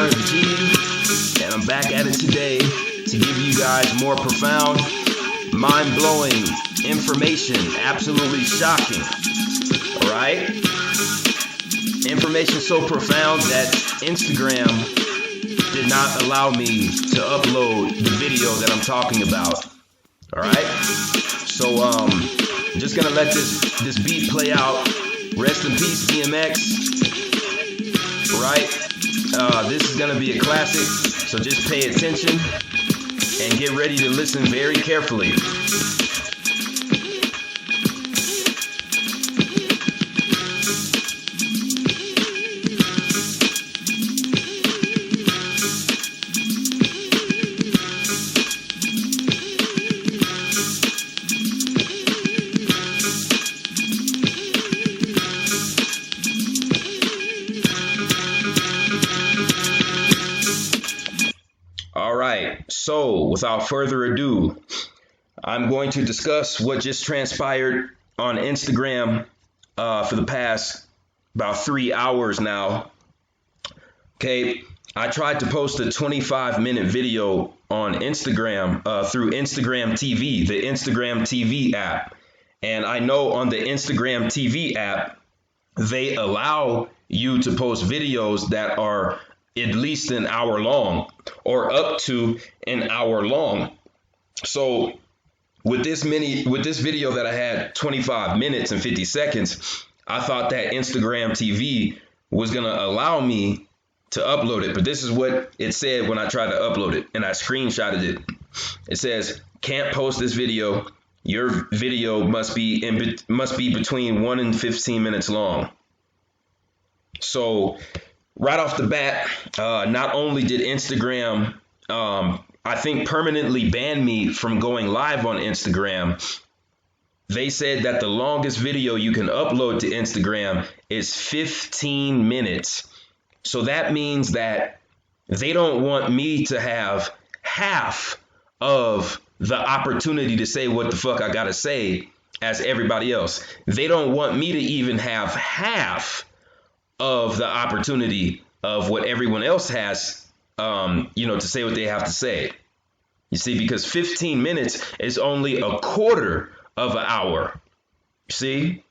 RFG, and I'm back at it today to give you guys more profound, mind-blowing information, absolutely shocking, all right? Information so profound that Instagram did not allow me to upload the video that I'm talking about, all right? So I'm just gonna let this beat play out. Rest in peace, DMX. Right? This is gonna be a classic, so just pay attention and get ready to listen very carefully. So, without further ado, I'm going to discuss what just transpired on Instagram for the past about 3 hours now. Okay, I tried to post a 25-minute video on Instagram through Instagram TV, the Instagram TV app. And I know on the Instagram TV app, they allow you to post videos that are at least an hour long or up to an hour long. So with this video that I had 25 minutes and 50 seconds, I thought that Instagram TV was going to allow me to upload it. But this is what it said when I tried to upload it, and I screenshotted it. It says, "Can't post this video. Your video must be between 1 and 15 minutes long." So right off the bat, not only did Instagram, I think, permanently ban me from going live on Instagram, they said that the longest video you can upload to Instagram is 15 minutes. So that means that they don't want me to have half of the opportunity to say what the fuck I gotta say as everybody else. They don't want me to even have half of the opportunity of what everyone else has, to say what they have to say. You see, because 15 minutes is only a quarter of an hour. See,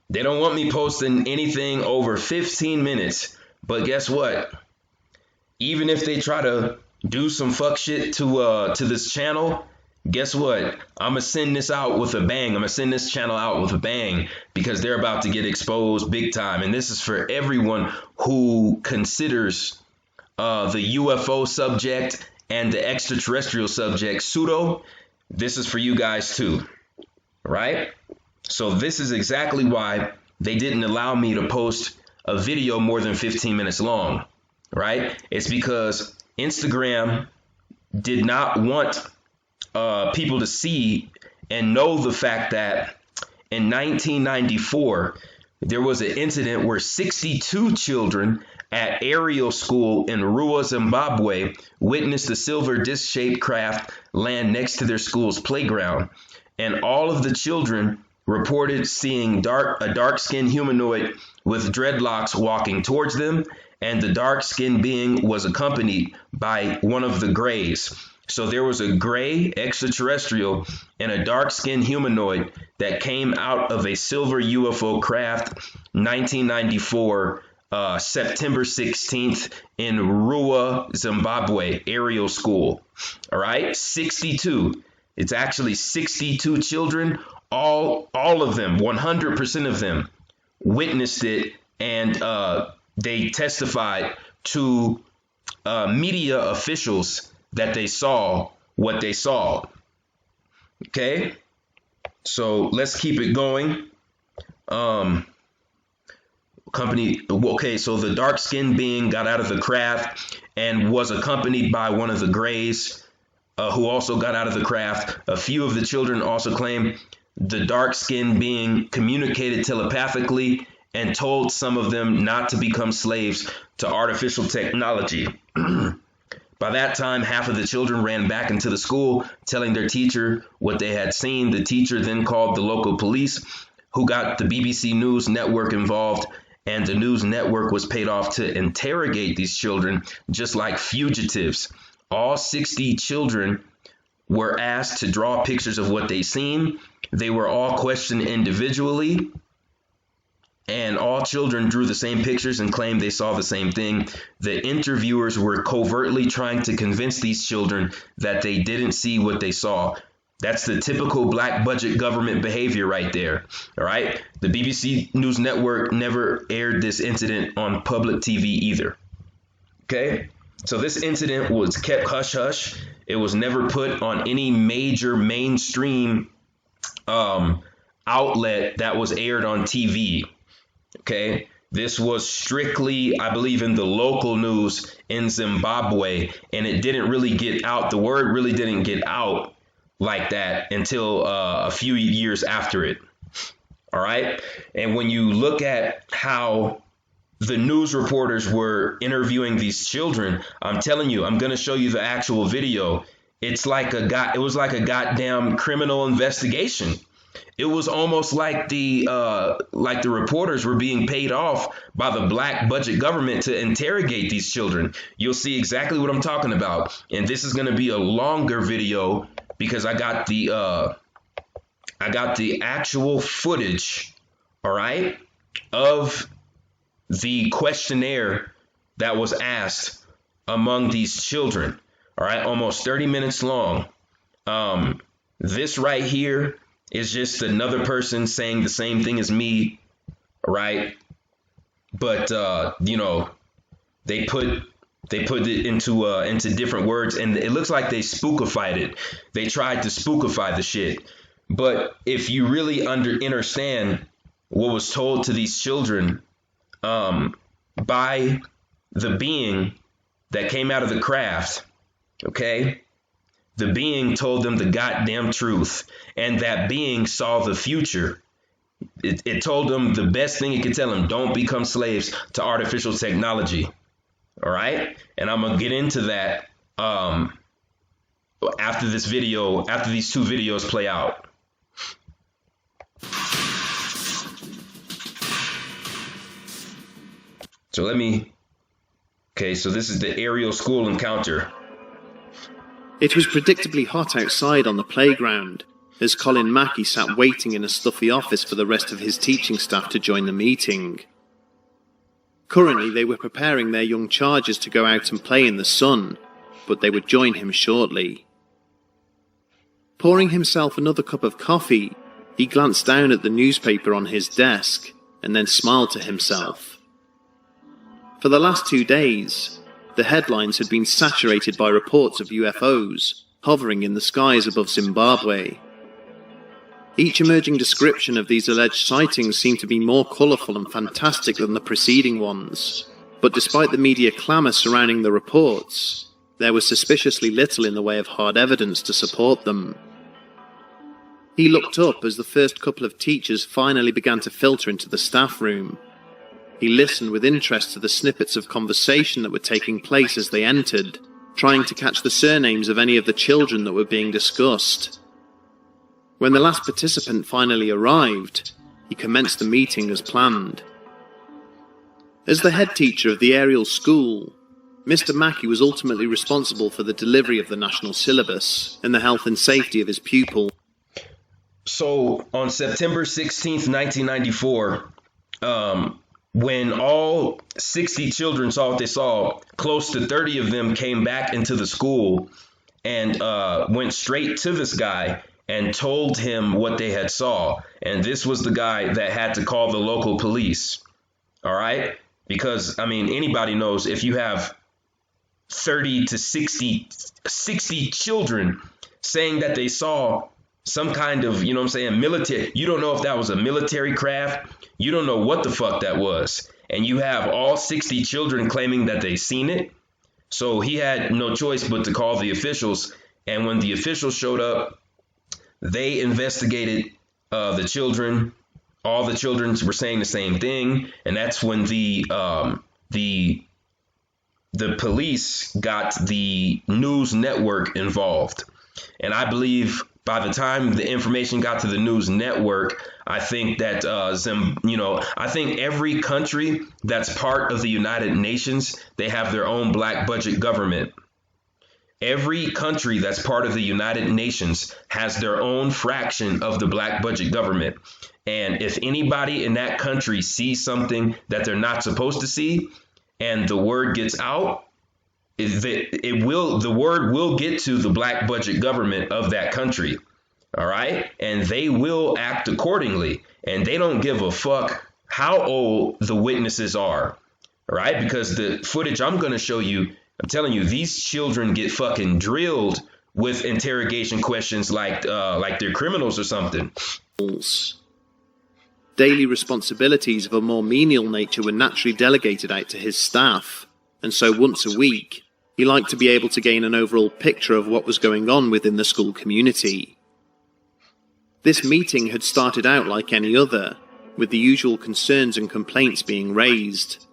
they don't want me posting anything over 15 minutes. But guess what? Even if they try to do some fuck shit to this channel, guess what? I'm gonna send this out with a bang. I'm gonna send this channel out with a bang because they're about to get exposed big time. And this is for everyone who considers the UFO subject and the extraterrestrial subject pseudo. This is for you guys too, right? So this is exactly why they didn't allow me to post a video more than 15 minutes long, right? It's because Instagram did not want people to see and know the fact that in 1994, there was an incident where 62 children at Aerial School in Rua, Zimbabwe, witnessed a silver disc-shaped craft land next to their school's playground. And all of the children reported seeing a dark-skinned humanoid with dreadlocks walking towards them, and the dark-skinned being was accompanied by one of the grays. So there was a gray extraterrestrial and a dark-skinned humanoid that came out of a silver UFO craft, 1994, September 16th in Rua, Zimbabwe, Aerial School. All right, 62. It's actually 62 children. All of them, 100% of them, witnessed it, and they testified to media officials that they saw what they saw. Okay, so let's keep it going. So the dark-skinned being got out of the craft and was accompanied by one of the grays, who also got out of the craft. A few of the children also claim the dark-skinned being communicated telepathically and told some of them not to become slaves to artificial technology. By that time, half of the children ran back into the school, telling their teacher what they had seen. The teacher then called the local police, who got the BBC News network involved, and the news network was paid off to interrogate these children just like fugitives. All 60 children were asked to draw pictures of what they seen. They were all questioned individually, and all children drew the same pictures and claimed they saw the same thing. The interviewers were covertly trying to convince these children that they didn't see what they saw. That's the typical black budget government behavior right there. All right. The BBC News Network never aired this incident on public TV either. Okay. So this incident was kept hush hush. It was never put on any major mainstream outlet that was aired on TV. Okay. This was strictly, I believe, in the local news in Zimbabwe, and it didn't really get out. The word really didn't get out like that until a few years after it. All right. And when you look at how the news reporters were interviewing these children, I'm telling you, I'm going to show you the actual video. It was like a goddamn criminal investigation. It was almost like the reporters were being paid off by the black budget government to interrogate these children. You'll see exactly what I'm talking about. And this is going to be a longer video because I got the actual footage, all right, of the questionnaire that was asked among these children. All right, almost 30 minutes long. This right here is just another person saying the same thing as me, right? But they put it into different words, and it looks like they spookified it. They tried to spookify the shit. But if you really understand what was told to these children by the being that came out of the craft, okay? The being told them the goddamn truth, and that being saw the future. It told them the best thing it could tell them: don't become slaves to artificial technology. All right. And I'm going to get into that after these two videos play out. So so this is the aerial school encounter. It was predictably hot outside on the playground, as Colin Mackey sat waiting in a stuffy office for the rest of his teaching staff to join the meeting. Currently, they were preparing their young charges to go out and play in the sun, but they would join him shortly. Pouring himself another cup of coffee, he glanced down at the newspaper on his desk and then smiled to himself. For the last 2 days, the headlines had been saturated by reports of UFOs hovering in the skies above Zimbabwe. Each emerging description of these alleged sightings seemed to be more colourful and fantastic than the preceding ones, but despite the media clamour surrounding the reports, there was suspiciously little in the way of hard evidence to support them. He looked up as the first couple of teachers finally began to filter into the staff room. He listened with interest to the snippets of conversation that were taking place as they entered, trying to catch the surnames of any of the children that were being discussed. When the last participant finally arrived, he commenced the meeting as planned. As the head teacher of the aerial school, Mr. Mackey was ultimately responsible for the delivery of the national syllabus and the health and safety of his pupils. So on September 16th, 1994, when all 60 children saw what they saw, close to 30 of them came back into the school and went straight to this guy and told him what they had saw. And this was the guy that had to call the local police. All right? Because, I mean, anybody knows if you have 30 to 60 children saying that they saw some kind of, military. You don't know if that was a military craft. You don't know what the fuck that was. And you have all 60 children claiming that they seen it. So he had no choice but to call the officials. And when the officials showed up, they investigated the children. All the children were saying the same thing. And that's when the police got the news network involved. And I believe By the time the information got to the news network, I think that I think every country that's part of the United Nations, they have their own black budget government. Every country that's part of the United Nations has their own fraction of the black budget government. And if anybody in that country sees something that they're not supposed to see, and the word gets out, the word will get to the black budget government of that country. All right. And they will act accordingly. And they don't give a fuck how old the witnesses are. All right. Because the footage I'm going to show you, I'm telling you, these children get fucking drilled with interrogation questions like they're criminals or something. Daily responsibilities of a more menial nature were naturally delegated out to his staff, and so once a week, he liked to be able to gain an overall picture of what was going on within the school community. This meeting had started out like any other, with the usual concerns and complaints being raised.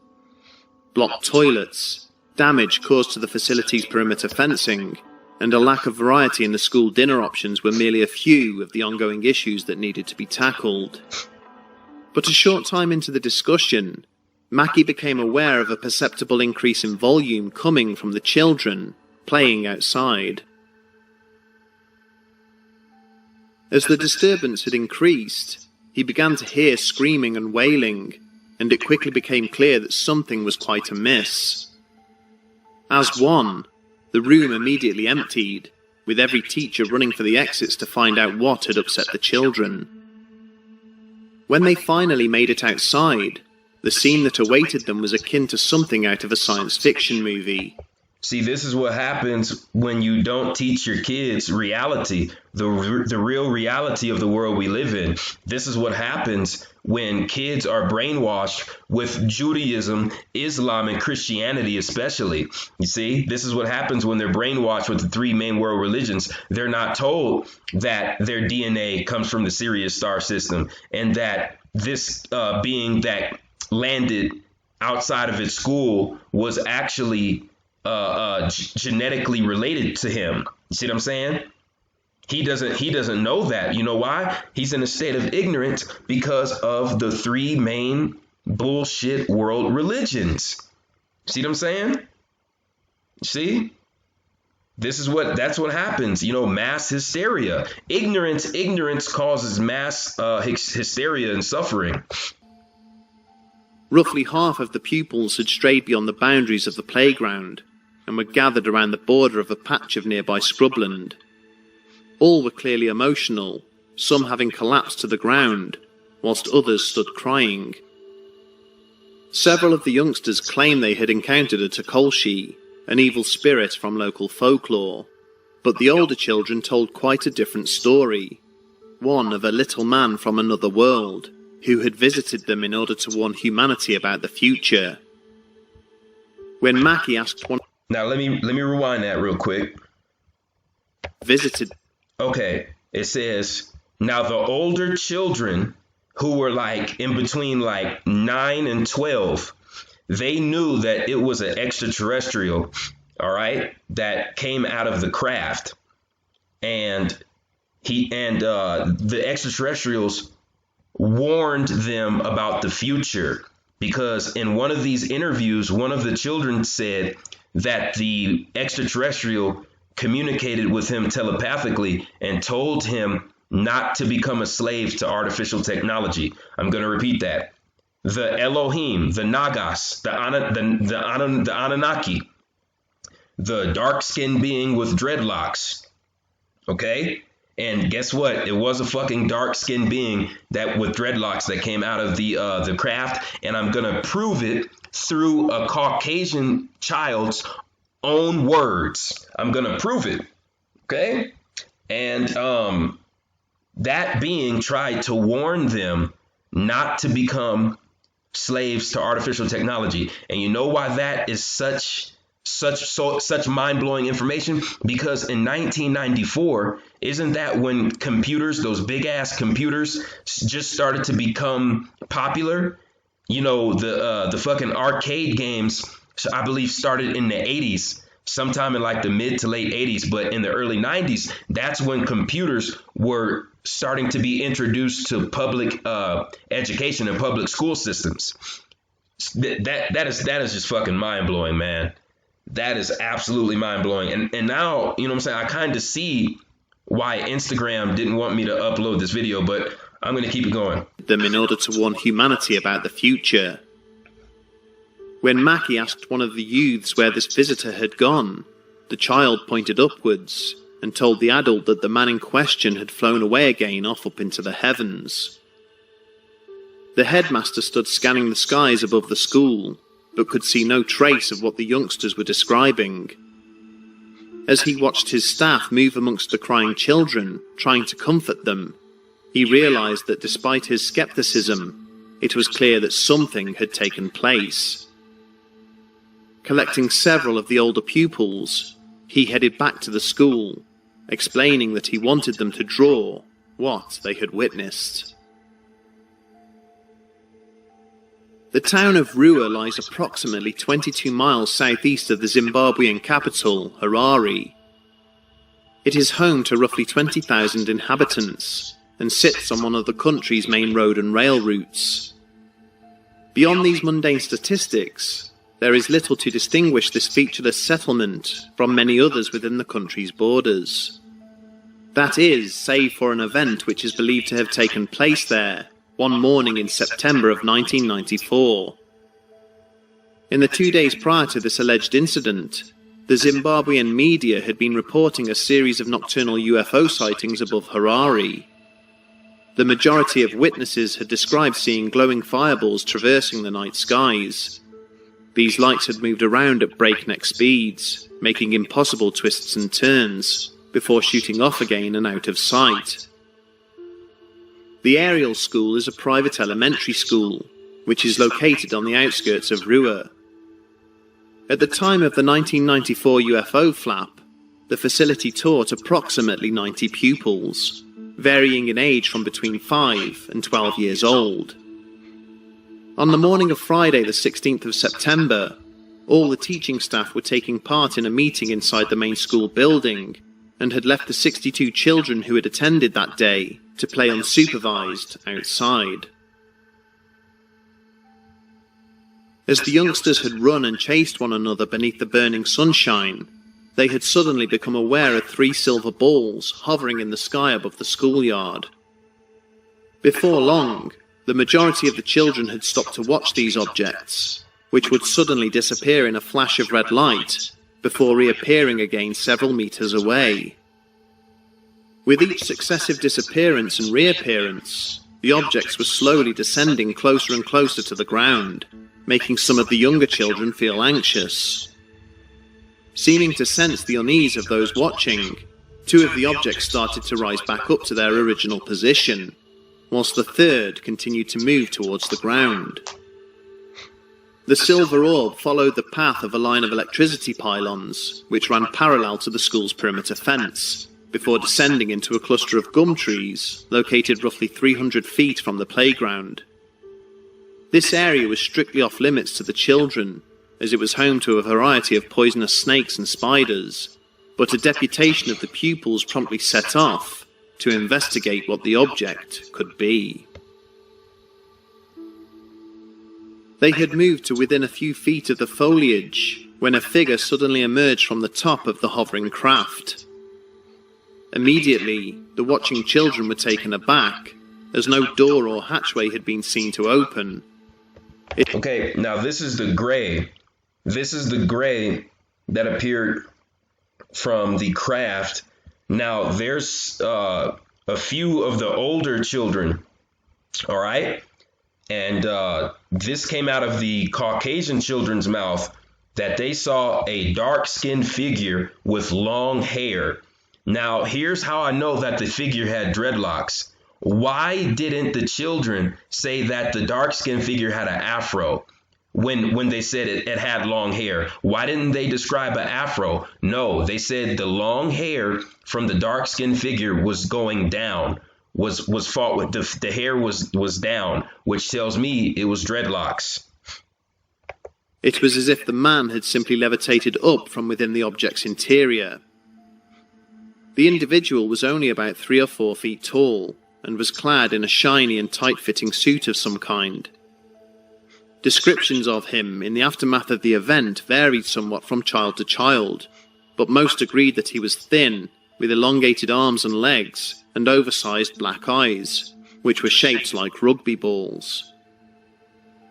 Blocked toilets, damage caused to the facility's perimeter fencing, and a lack of variety in the school dinner options were merely a few of the ongoing issues that needed to be tackled. But a short time into the discussion, Mackie became aware of a perceptible increase in volume coming from the children playing outside. As the disturbance had increased, he began to hear screaming and wailing, and it quickly became clear that something was quite amiss. As one, the room immediately emptied, with every teacher running for the exits to find out what had upset the children. When they finally made it outside, the scene that awaited them was akin to something out of a science fiction movie. See, this is what happens when you don't teach your kids reality, the real reality of the world we live in. This is what happens when kids are brainwashed with Judaism, Islam, and Christianity especially. You see, this is what happens when they're brainwashed with the three main world religions. They're not told that their DNA comes from the Sirius star system and that this being that landed outside of its school was actually genetically related to him. You see what I'm saying? He doesn't know that. You know why? He's in a state of ignorance because of the three main bullshit world religions. See what I'm saying? See? That's what happens. You know, mass hysteria. Ignorance causes mass hysteria and suffering. Roughly half of the pupils had strayed beyond the boundaries of the playground and were gathered around the border of a patch of nearby scrubland. All were clearly emotional, some having collapsed to the ground, whilst others stood crying. Several of the youngsters claimed they had encountered a Takolshi, an evil spirit from local folklore, but the older children told quite a different story, one of a little man from another world, who had visited them in order to warn humanity about the future. When Mackie asked one... Now let me rewind that real quick. Visited... Okay, it says, now the older children who were like in between like 9 and 12, they knew that it was an extraterrestrial, all right, that came out of the craft. And the extraterrestrials warned them about the future, because in one of these interviews, one of the children said that the extraterrestrial communicated with him telepathically and told him not to become a slave to artificial technology. I'm going to repeat that. The Elohim, the Nagas, the Anunnaki, the dark-skinned being with dreadlocks. Okay? And guess what? It was a fucking dark-skinned being that with dreadlocks that came out of the craft, and I'm gonna prove it through a Caucasian child's own words. I'm gonna prove it. Okay? And that being tried to warn them not to become slaves to artificial technology. And you know why that is such mind-blowing information? Because in 1994, isn't that when computers, those big ass computers, just started to become popular? You know, the fucking arcade games, I believe, started in the 80s. sometime in like the mid to late 80s, but in the early 90s, that's when computers were starting to be introduced to public education and public school systems. That is just fucking mind blowing, man. That is absolutely mind blowing. And now, you know what I'm saying, I kind of see why Instagram didn't want me to upload this video, but I'm going to keep it going. Them in order to warn humanity about the future. When Mackie asked one of the youths where this visitor had gone, the child pointed upwards and told the adult that the man in question had flown away again off up into the heavens. The headmaster stood scanning the skies above the school, but could see no trace of what the youngsters were describing. As he watched his staff move amongst the crying children, trying to comfort them, he realized that despite his skepticism, it was clear that something had taken place. Collecting several of the older pupils, he headed back to the school, explaining that he wanted them to draw what they had witnessed. The town of Rua lies approximately 22 miles southeast of the Zimbabwean capital, Harare. It is home to roughly 20,000 inhabitants and sits on one of the country's main road and rail routes. Beyond these mundane statistics, there is little to distinguish this featureless settlement from many others within the country's borders. That is, save for an event which is believed to have taken place there one morning in September of 1994. In the 2 days prior to this alleged incident, the Zimbabwean media had been reporting a series of nocturnal UFO sightings above Harare. The majority of witnesses had described seeing glowing fireballs traversing the night skies. These lights had moved around at breakneck speeds, making impossible twists and turns, before shooting off again and out of sight. The Aerial School is a private elementary school, which is located on the outskirts of Rua. At the time of the 1994 UFO flap, the facility taught approximately 90 pupils, varying in age from between 5 and 12 years old. On the morning of Friday the 16th of September, all the teaching staff were taking part in a meeting inside the main school building and had left the 62 children who had attended that day to play unsupervised outside. As the youngsters had run and chased one another beneath the burning sunshine, they had suddenly become aware of 3 silver balls hovering in the sky above the schoolyard. Before long, the majority of the children had stopped to watch these objects, which would suddenly disappear in a flash of red light before reappearing again several meters away. With each successive disappearance and reappearance, the objects were slowly descending closer and closer to the ground, making some of the younger children feel anxious. Seeming to sense the unease of those watching, 2 of the objects started to rise back up to their original position, whilst the third continued to move towards the ground. The silver orb followed the path of a line of electricity pylons, which ran parallel to the school's perimeter fence, before descending into a cluster of gum trees located roughly 300 feet from the playground. This area was strictly off limits to the children, as it was home to a variety of poisonous snakes and spiders, but a deputation of the pupils promptly set off to investigate what the object could be. They had moved to within a few feet of the foliage when a figure suddenly emerged from the top of the hovering craft. Immediately, the watching children were taken aback, as no door or hatchway had been seen to open. Okay, now this is the gray. This is the gray that appeared from the craft. Now, there's a few of the older children, all right? And this came out of the Caucasian children's mouth that they saw a dark-skinned figure with long hair. Now, here's how I know that the figure had dreadlocks. Why didn't the children say that the dark-skinned figure had an afro when they said it had long hair? Why didn't they describe an afro? No, they said the long hair from the dark-skinned figure was going down. Was fault with the hair was down, which tells me it was dreadlocks. It was as if the man had simply levitated up from within the object's interior. The individual was only about 3 or 4 feet tall, and was clad in a shiny and tight-fitting suit of some kind. Descriptions of him in the aftermath of the event varied somewhat from child to child, but most agreed that he was thin, with elongated arms and legs, and oversized black eyes, which were shaped like rugby balls.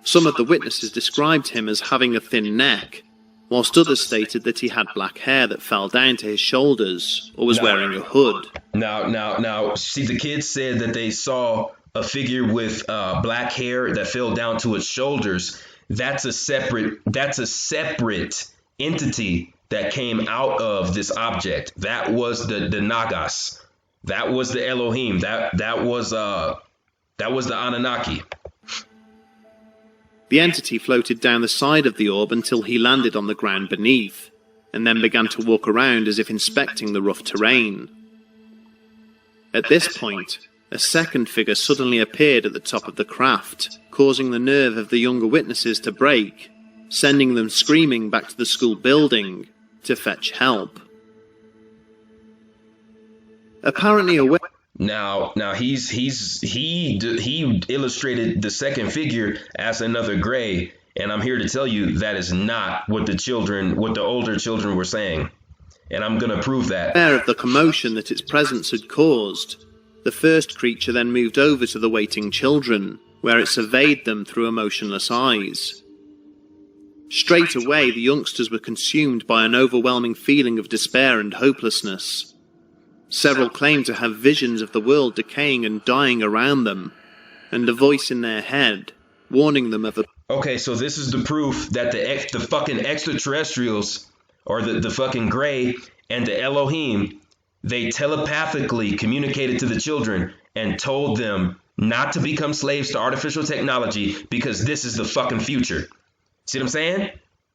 Some of the witnesses described him as having a thin neck, whilst others stated that he had black hair that fell down to his shoulders, or was wearing a hood. Now, see, the kids said that they saw a figure with black hair that fell down to its shoulders. That's a separate entity that came out of this object. That was the Nagas. That was the Elohim. That was the Anunnaki. The entity floated down the side of the orb until he landed on the ground beneath, and then began to walk around as if inspecting the rough terrain. At this point, a second figure suddenly appeared at the top of the craft, causing the nerve of the younger witnesses to break, sending them screaming back to the school building to fetch help. Apparently aware... Now he illustrated the second figure as another gray, and I'm here to tell you that is not what the older children were saying, and I'm gonna prove that. Aware of the commotion that its presence had caused, the first creature then moved over to the waiting children, where it surveyed them through emotionless eyes. Straight away, the youngsters were consumed by an overwhelming feeling of despair and hopelessness. Several claimed to have visions of the world decaying and dying around them, and a voice in their head warning them of a... Okay, so this is the proof that the fucking extraterrestrials, or the fucking gray, and the Elohim, they telepathically communicated to the children and told them not to become slaves to artificial technology because this is the fucking future. See what I'm saying?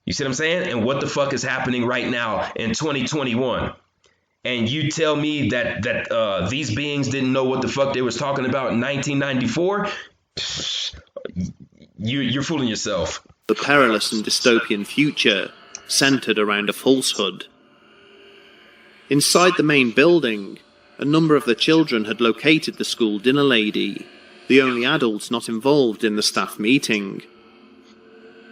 You see what I'm saying? And what the fuck is happening right now in 2021? And you tell me that these beings didn't know what the fuck they was talking about in 1994? You're fooling yourself. The perilous and dystopian future centered around a falsehood. Inside the main building, a number of the children had located the school dinner lady, the only adult not involved in the staff meeting.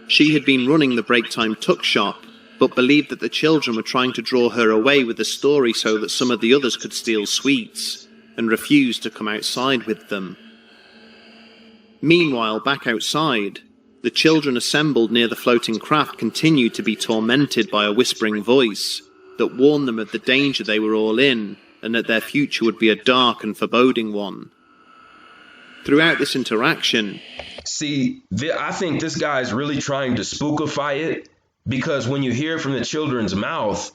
She had been running the break time tuck shop, but believed that the children were trying to draw her away with the story so that some of the others could steal sweets, and refused to come outside with them. Meanwhile, back outside, the children assembled near the floating craft continued to be tormented by a whispering voice that warned them of the danger they were all in, and that their future would be a dark and foreboding one. Throughout this interaction... See, I think this guy is really trying to spookify it, because when you hear from the children's mouth,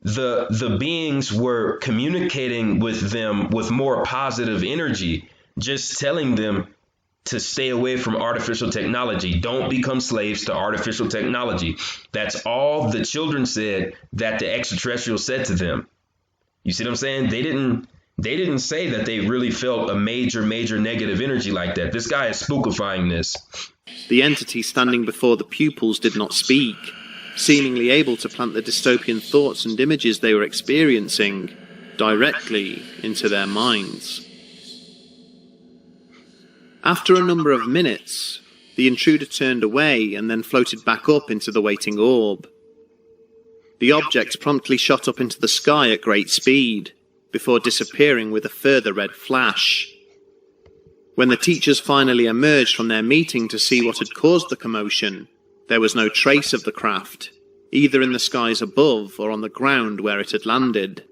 the beings were communicating with them with more positive energy, just telling them to stay away from artificial technology. Don't become slaves to artificial technology. That's all the children said that the extraterrestrials said to them. You see what I'm saying? They didn't say that they really felt a major negative energy like that. This guy is spookifying this. The entity standing before the pupils did not speak, seemingly able to plant the dystopian thoughts and images they were experiencing directly into their minds. After a number of minutes, the intruder turned away and then floated back up into the waiting orb. The object promptly shot up into the sky at great speed, before disappearing with a further red flash. When the teachers finally emerged from their meeting to see what had caused the commotion, there was no trace of the craft, either in the skies above or on the ground where it had landed.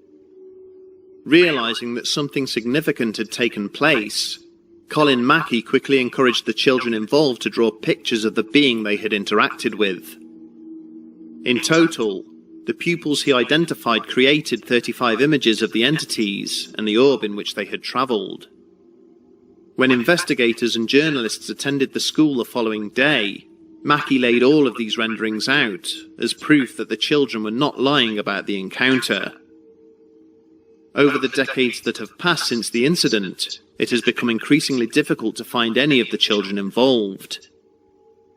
Realizing that something significant had taken place, Colin Mackey quickly encouraged the children involved to draw pictures of the being they had interacted with. In total, the pupils he identified created 35 images of the entities and the orb in which they had travelled. When investigators and journalists attended the school the following day, Mackey laid all of these renderings out as proof that the children were not lying about the encounter. Over the decades that have passed since the incident, it has become increasingly difficult to find any of the children involved.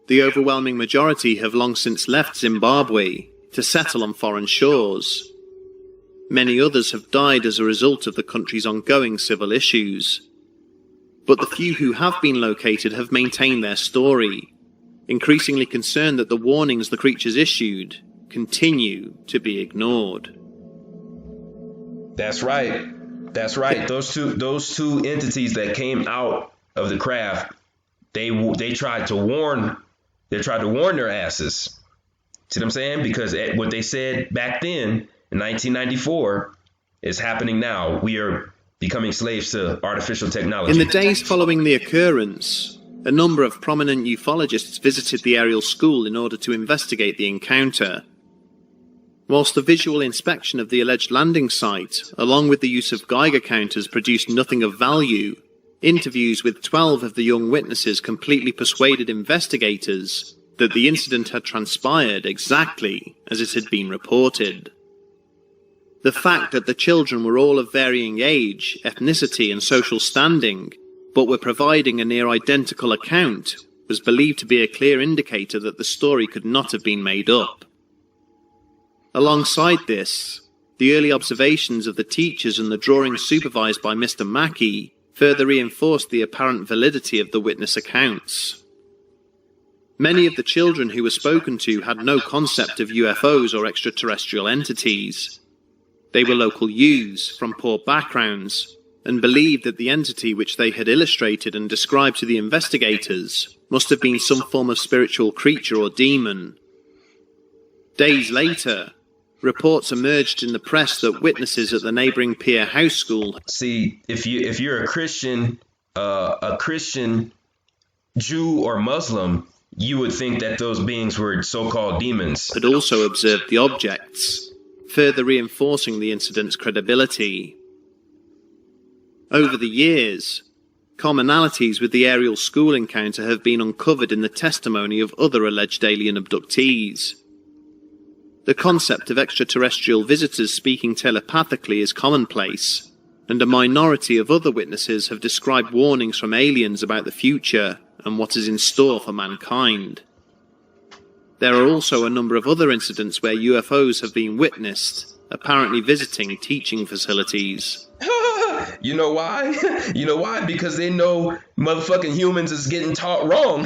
The overwhelming majority have long since left Zimbabwe to settle on foreign shores. Many others have died as a result of the country's ongoing civil issues. But the few who have been located have maintained their story, increasingly concerned that the warnings the creatures issued continue to be ignored. That's right. That's right. Those two entities that came out of the craft, they tried to warn their asses. See what I'm saying? Because what they said back then in 1994 is happening now. We are becoming slaves to artificial technology. In the days following the occurrence, a number of prominent ufologists visited the aerial school in order to investigate the encounter. Whilst the visual inspection of the alleged landing site, along with the use of Geiger counters, produced nothing of value, interviews with 12 of the young witnesses completely persuaded investigators that the incident had transpired exactly as it had been reported. The fact that the children were all of varying age, ethnicity and social standing, but were providing a near identical account, was believed to be a clear indicator that the story could not have been made up. Alongside this, the early observations of the teachers and the drawings supervised by Mr. Mackey further reinforced the apparent validity of the witness accounts. Many of the children who were spoken to had no concept of UFOs or extraterrestrial entities. They were local youths from poor backgrounds and believed that the entity which they had illustrated and described to the investigators must have been some form of spiritual creature or demon. Days later, reports emerged in the press that witnesses at the neighbouring Pier House School. See, if you're a Christian Jew or Muslim, you would think that those beings were so-called demons. Had also observed the objects, further reinforcing the incident's credibility. Over the years, commonalities with the aerial school encounter have been uncovered in the testimony of other alleged alien abductees. The concept of extraterrestrial visitors speaking telepathically is commonplace, and a minority of other witnesses have described warnings from aliens about the future and what is in store for mankind. There are also a number of other incidents where UFOs have been witnessed, apparently visiting teaching facilities. You know why? You know why? Because they know motherfucking humans is getting taught wrong.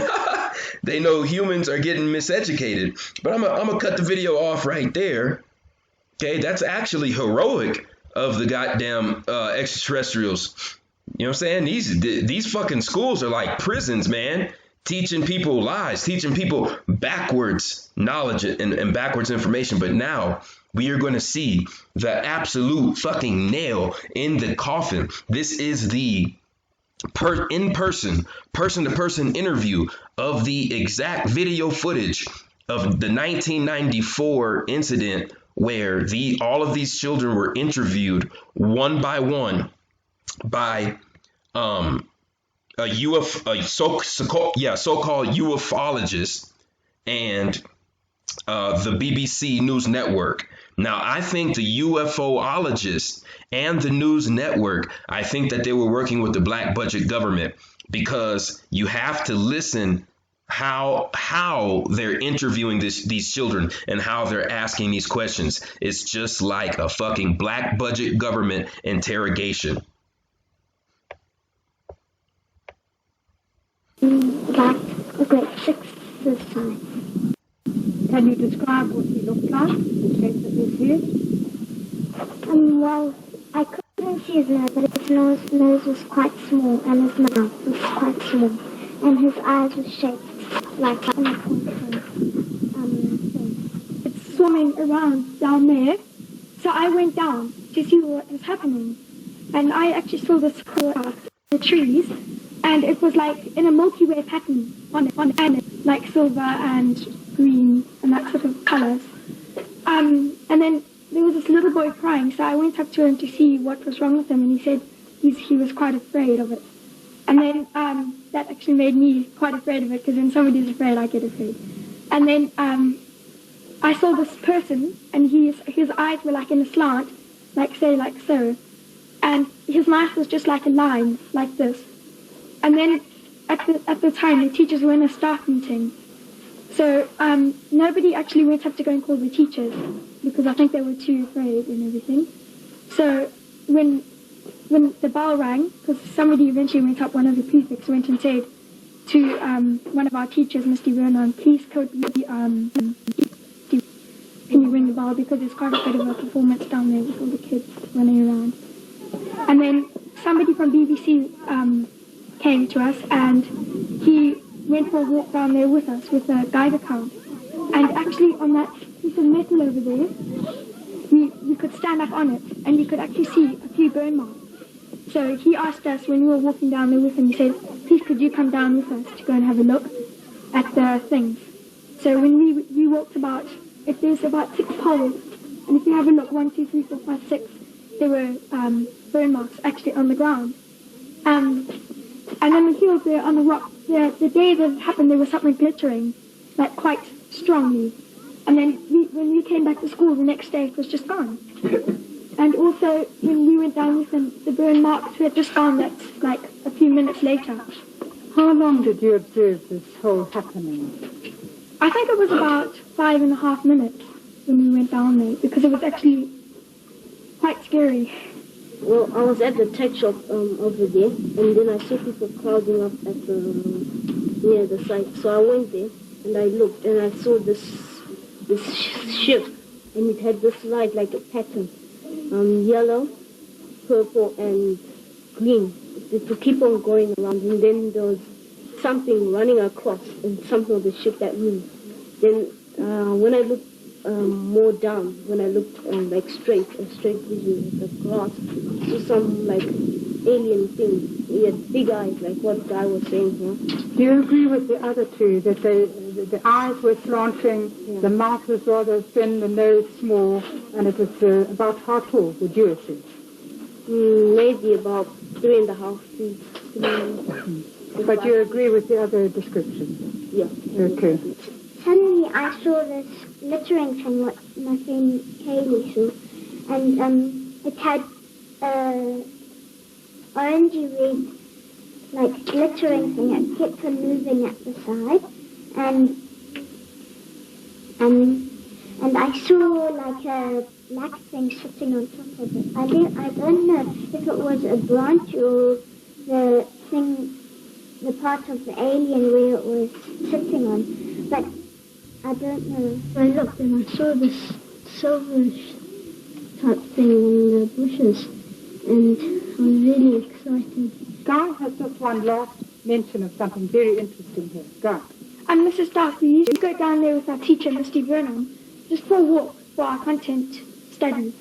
They know humans are getting miseducated. But I'm gonna cut the video off right there. Okay, that's actually heroic of the goddamn extraterrestrials. You know what I'm saying? These fucking schools are like prisons, man. Teaching people lies, teaching people backwards knowledge and backwards information. But now we are going to see the absolute fucking nail in the coffin. This is the person-to-person interview of the exact video footage of the 1994 incident where all of these children were interviewed one by one by so-called ufologist and the BBC News Network. Now, I think the UFOologist and the news network, I think that they were working with the black budget government, because you have to listen how they're interviewing these children and how they're asking these questions. It's just like a fucking black budget government interrogation. Like a great 6 this time. Can you describe what he looked like, the shape of his head? Well, I couldn't see his nose, but his nose was quite small, and his mouth was quite small, and his eyes were shaped like a thing. It's swimming around down there, so I went down to see what was happening, and I actually saw this the trees, and it was like in a Milky Way pattern on it, and like silver and green and that sort of colours. And then there was this little boy crying, so I went up to him to see what was wrong with him, and he said he was quite afraid of it. And then that actually made me quite afraid of it, because when somebody's afraid, I get afraid. And then I saw this person, and his eyes were like in a slant, like so, and his mouth was just like a line, like this. And then at the time, the teachers were in a staff meeting, So nobody actually went up to go and call the teachers because I think they were too afraid and everything. So when the bell rang, because somebody eventually went up, one of the prefects went and said to one of our teachers, Mr. Vernon, please could we, can you ring the bell, because there's quite a bit of a performance down there with all the kids running around. And then somebody from BBC came to us, and he went for a walk down there with us with a Geiger count. And actually on that piece of metal over there, you could stand up on it, and you could actually see a few burn marks. So he asked us when we were walking down there with him, he said, please could you come down with us to go and have a look at the things. So when we walked about, if there's about 6 poles, and if you have a look, 1, 2, 3, 4, 5, 6, there were burn marks actually on the ground. And on the hills there, on the rock, the day that it happened, there was something glittering, like quite strongly. And then when we came back to school the next day, it was just gone. And also, when we went down with them, the burn marks were just gone, that's like a few minutes later. How long did you observe this whole happening? I think it was about 5.5 minutes when we went down there, because it was actually quite scary. Well, I was at the tech shop over there, and then I saw people crowding up at near the site. So I went there, and I looked, and I saw this ship, and it had this light like a pattern, yellow, purple, and green. It would keep on going around, and then there was something running across, and something of the ship that moved. Then when I looked more down, when I looked like straight vision with the glass, to some like alien thing. He had big eyes, like what Guy was saying here. Do you agree with the other two that the eyes were slanting, the mouth was rather thin, the nose small, and it was about how tall would you have said? Maybe about 3.5 feet. But you agree with the other description? Yeah. Okay. Suddenly I saw this glittering thing, what my friend Kaylee saw, and it had orangey red, like glittering thing. It kept on moving at the side, and I saw like a black thing sitting on top of it. I don't know if it was a branch or the thing, the part of the alien where it was sitting on, but I don't know. I looked and I saw this silverish type thing in the bushes, and I was really excited. Guy has just one last mention of something very interesting here. Guy. And Mrs. Stark, we used to go down there with our teacher, Mr. Vernon, just for a walk for our content study.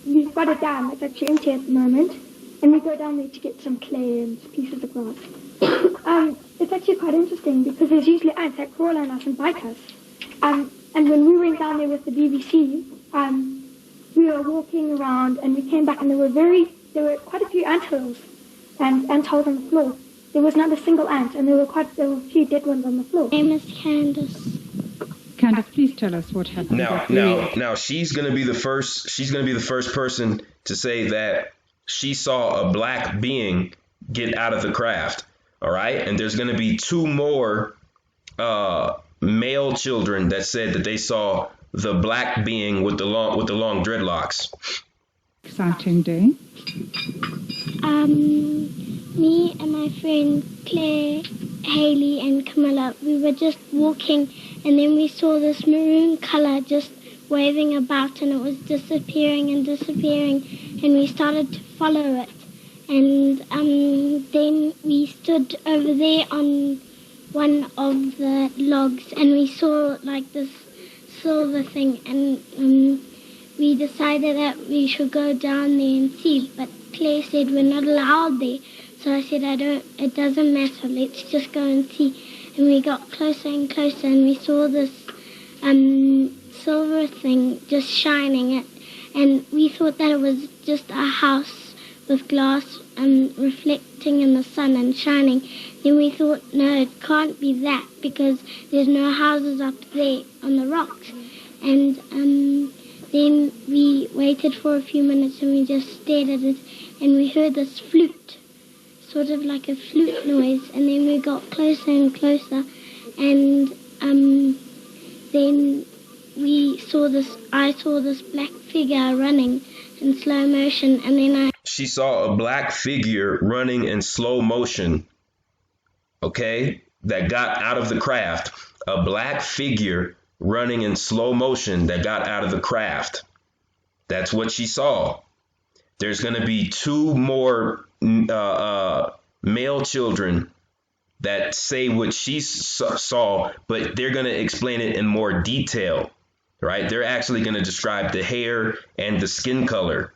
We've got a dam that's actually empty at the moment, and we go down there to get some clay and pieces of glass. It's actually quite interesting because there's usually ants that crawl on us and bite us. And when we went down there with the BBC, we were walking around and we came back and there were quite a few anthills and antholes on the floor. There was not a single ant, and there were a few dead ones on the floor. My name is Candace. Candace, please tell us what happened. Now she's gonna be the first person to say that she saw a black being get out of the craft. All right, and there's gonna be 2 more male children that said that they saw the black being with the long dreadlocks. Exciting day. Me and my friend Claire, Haley and Camilla, we were just walking, and then we saw this maroon colour just waving about, and it was disappearing, and we started to follow it. And then we stood over there on one of the logs, and we saw like this silver thing, and we decided that we should go down there and see, but Claire said we're not allowed there. So I said, it doesn't matter, let's just go and see. And we got closer and closer, and we saw this silver thing just shining it. And we thought that it was just a house with glass reflecting in the sun and shining. Then we thought, no, it can't be that, because there's no houses up there on the rocks. And then we waited for a few minutes, and we just stared at it, and we heard this flute, sort of like a flute noise, and then we got closer and closer, and then I saw this black figure running in slow motion, and then She saw a black figure running in slow motion, okay, that got out of the craft. A black figure running in slow motion that got out of the craft. That's what she saw. There's going to be 2 more male children that say what she saw, but they're going to explain it in more detail, right? They're actually going to describe the hair and the skin color.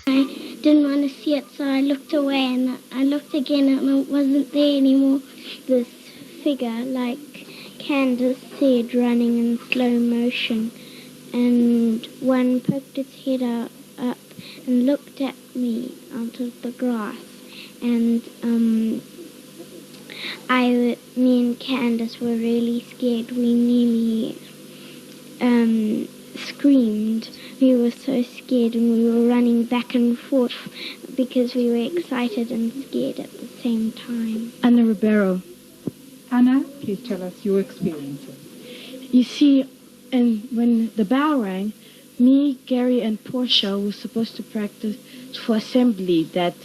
I didn't want to see it, so I looked away, and I looked again, and it wasn't there anymore. This figure, like Candace said, running in slow motion, and one poked its head up and looked at me out of the grass, and me and Candace were really scared. We nearly screamed. We were so scared, and we were running back and forth because we were excited and scared at the same time. Anna Ribeiro. Anna, please tell us your experiences. You see, and when the bell rang, me, Gary, and Portia were supposed to practice for assembly that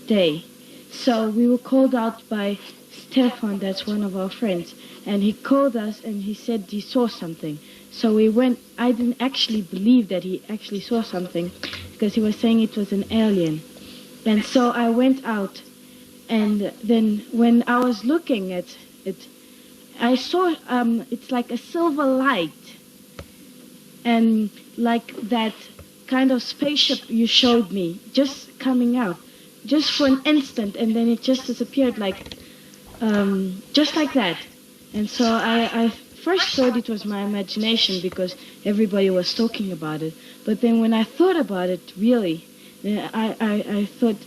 day. So we were called out by Stefan, that's one of our friends, and he called us and he said he saw something. So we went. I didn't actually believe that he actually saw something because he was saying it was an alien. And so I went out, and then when I was looking at it, I saw it's like a silver light, and like that kind of spaceship you showed me just coming out, just for an instant, and then it just disappeared, like just like that. And so I first thought it was my imagination because everybody was talking about it. But then when I thought about it, really, I thought,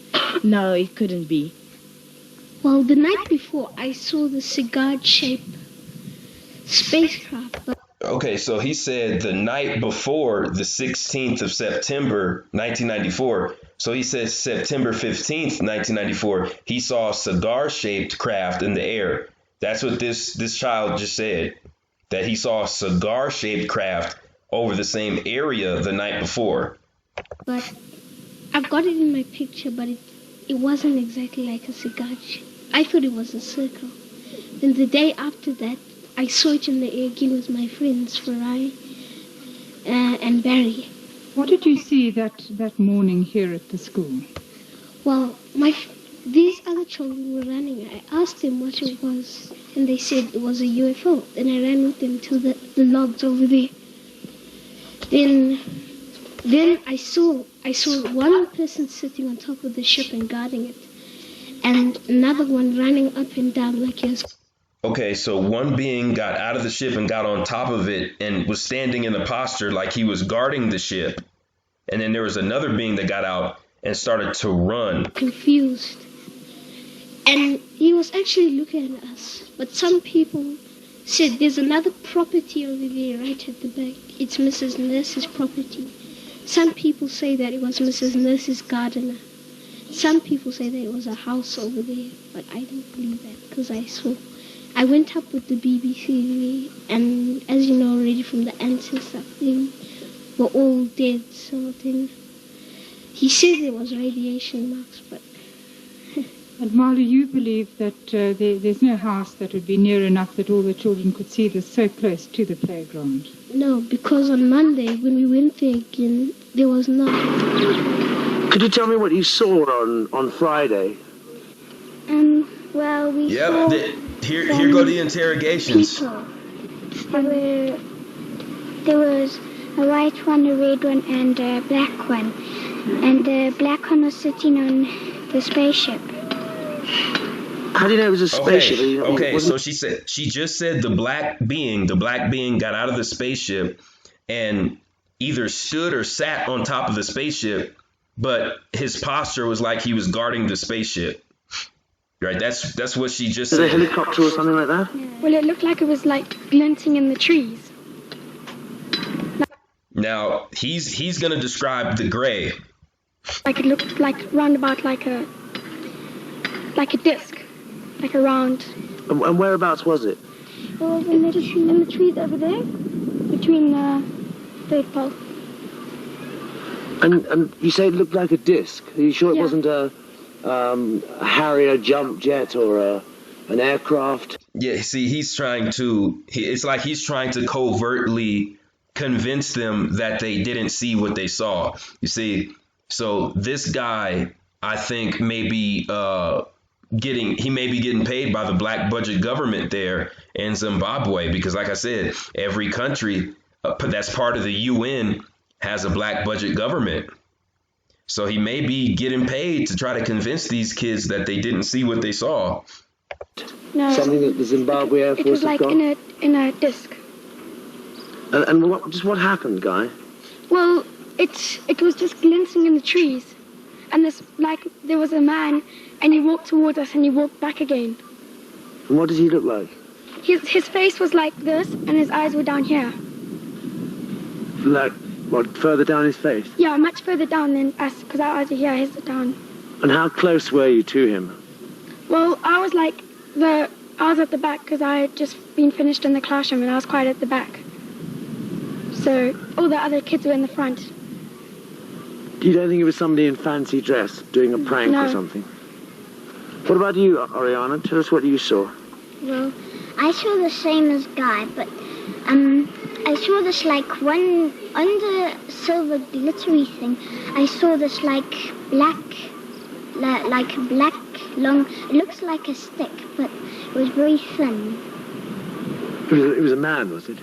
no, it couldn't be. Well, the night before, I saw the cigar-shaped spacecraft. Okay, so he said the night before the 16th of September, 1994. So he says September 15th, 1994, he saw a cigar-shaped craft in the air. That's what this child just said, that he saw a cigar-shaped craft over the same area the night before. But I've got it in my picture, but it wasn't exactly like a cigar shape. I thought it was a circle. Then the day after that, I saw it in the air again with my friends, Farai and Barry. What did you see that morning here at the school? Well, these other children were running. I asked them what it was, and they said it was a UFO. Then I ran with them to the logs over there. Then I saw one person sitting on top of the ship and guarding it, and another one running up and down like he was. Okay, so one being got out of the ship and got on top of it and was standing in a posture like he was guarding the ship. And then there was another being that got out and started to run. Confused. And he was actually looking at us. But some people said there's another property over there right at the back. It's Mrs. Nurse's property. Some people say that it was Mrs. Nurse's gardener. Some people say that it was a house over there. But I don't believe that because I went up with the BBC, and as you know already from the ants and stuff, they were all dead, so then he said there was radiation marks, but... And Marley, you believe that there's no house that would be near enough that all the children could see this so close to the playground? No, because on Monday, when we went there again, there was nothing. Could you tell me what you saw on Friday? Well, we Yep, saw... here go the interrogations. People. There was a white one, a red one, and a black one. And the black one was sitting on the spaceship. How do you know it was a spaceship? Okay, so she just said the black being got out of the spaceship and either stood or sat on top of the spaceship, but his posture was like he was guarding the spaceship. Right, that's what she just said. Is it a helicopter or something like that? Well, it looked like it was like glinting in the trees. Now he's gonna describe the gray. Like it looked like roundabout, like a disc, like a round. And whereabouts was it? It was in the trees over there, between the pole. And you say it looked like a disc. Are you sure it Yeah. wasn't a Harrier jump jet or an aircraft? Yeah, see, it's like he's trying to covertly convince them that they didn't see what they saw. You see, so this guy, I think, may be getting paid by the black budget government there in Zimbabwe, because like I said, every country that's part of the UN has a black budget government. So he may be getting paid to try to convince these kids that they didn't see what they saw. No, Something that the Zimbabwe Air Force it was have like got? in a disc. And what happened, Guy? Well, it was just glinting in the trees, and there was a man, and he walked towards us, and he walked back again. And what did he look like? His face was like this, and his eyes were down here. Like, what, further down his face? Yeah, much further down than us, because our eyes are here, his are down. And how close were you to him? Well, I was at the back, because I had just been finished in the classroom, and I was quite at the back. So all the other kids were in the front. You don't think it was somebody in fancy dress doing a prank No. or something? What about you, Ariana? Tell us what you saw. Well, I saw the same as Guy, but I saw this like one on the silver glittery thing. I saw this like black long. It looks like a stick, but it was very thin. It was a man, was it?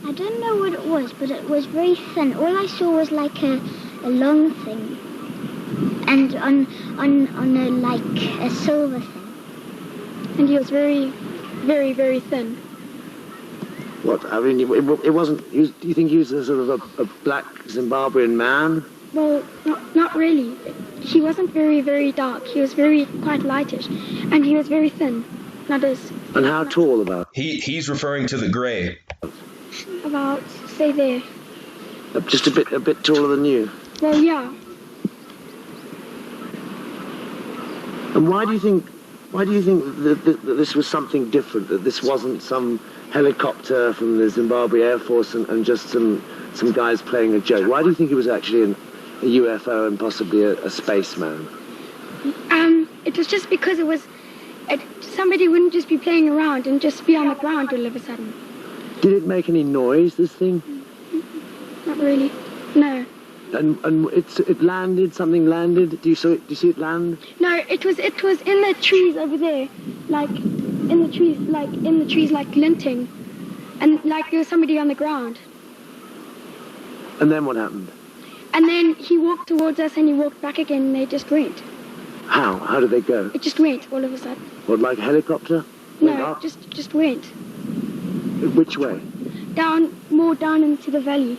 I don't know what it was, but it was very thin. All I saw was like a long thing, and on a like a silver thing. And he was very, very, very thin. What? I mean, it wasn't. Do you think he was a sort of a black Zimbabwean man? Well, not really. He wasn't very, very dark. He was quite lightish, and he was very thin. Not as. And how tall about? He's referring to the gray. About, say there. Just a bit taller than you. Well, yeah. And why do you think that this was something different? That this wasn't some helicopter from the Zimbabwe Air Force and just some guys playing a joke? Why do you think it was actually a UFO and possibly a spaceman? It was just because somebody wouldn't just be playing around and just be on the ground all of a sudden. Did it make any noise, this thing? Not really. No. And it landed. Something landed. Do you see it land? No, it was in the trees over there, like in the trees, like glinting, and like there was somebody on the ground. And then what happened? And then he walked towards us, and he walked back again, and they just went. How? How did they go? It just went all of a sudden. What, like a helicopter? Went No, up? just went Which way? more down into the valley,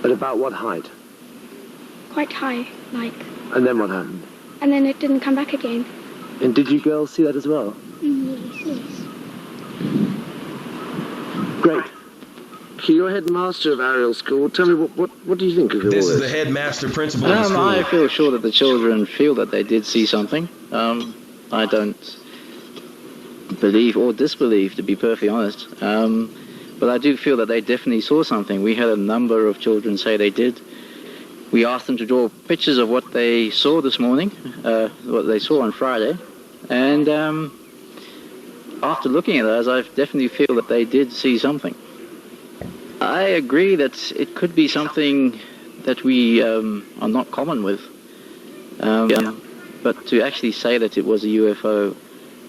At about what height? quite high, like. And then what happened? And then it didn't come back again. And did you girls see that as well? Yes. Great. So you're headmaster of Ariel School. Tell me, what do you think of all This this? is the headmaster principal of the school. I feel sure that the children feel that they did see something. I don't believe or disbelieve, to be perfectly honest. But I do feel that they definitely saw something. We had a number of children say they did. We asked them to draw pictures of what they saw this morning, what they saw on Friday. And after looking at those, I definitely feel that they did see something. I agree that it could be something that we are not common with. But to actually say that it was a UFO,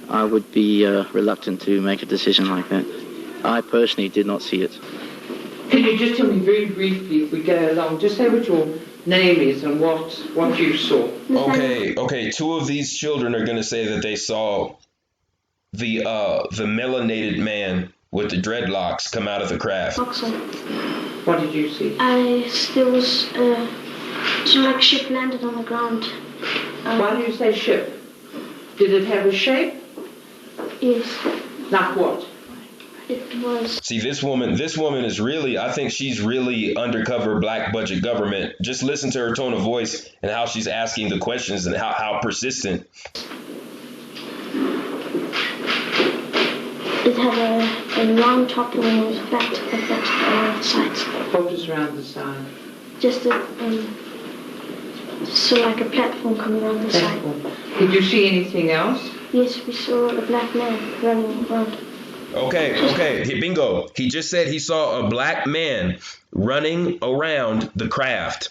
I would be reluctant to make a decision like that. I personally did not see it. Can you just tell me very briefly, if we go along, just say what your name is and what you saw? Okay. Two of these children are going to say that they saw the melanated man with the dreadlocks come out of the craft. What did you see? There was like a ship landed on the ground. Why do you say ship? Did it have a shape? Yes, Like what? it was. See, this woman is really, I think she's really undercover black budget government. Just listen to her tone of voice and how she's asking the questions and how persistent. It had a round top and it was flat around the sides. What was around the side? Just so like a platform coming around the Platform. Did you see anything else? side. Yes, we saw a black man running around. Okay, bingo. He just said he saw a black man running around the craft.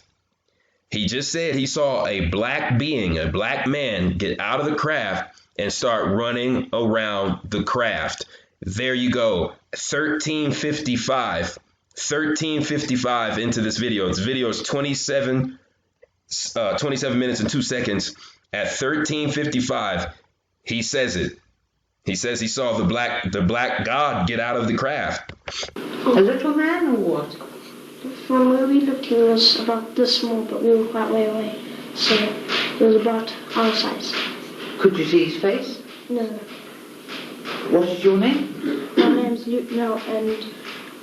He just said he saw a black being, a black man, get out of the craft and start running around the craft. There you go. 13:55 into this video. This video is 27 minutes and 2 seconds. At 13:55, he says it. He says he saw the black god get out of the craft. A little man or what? From where we looked, he was about this small, but we were quite way away. So he was about our size. Could you see his face? No. What is your name? My name's Luke now, and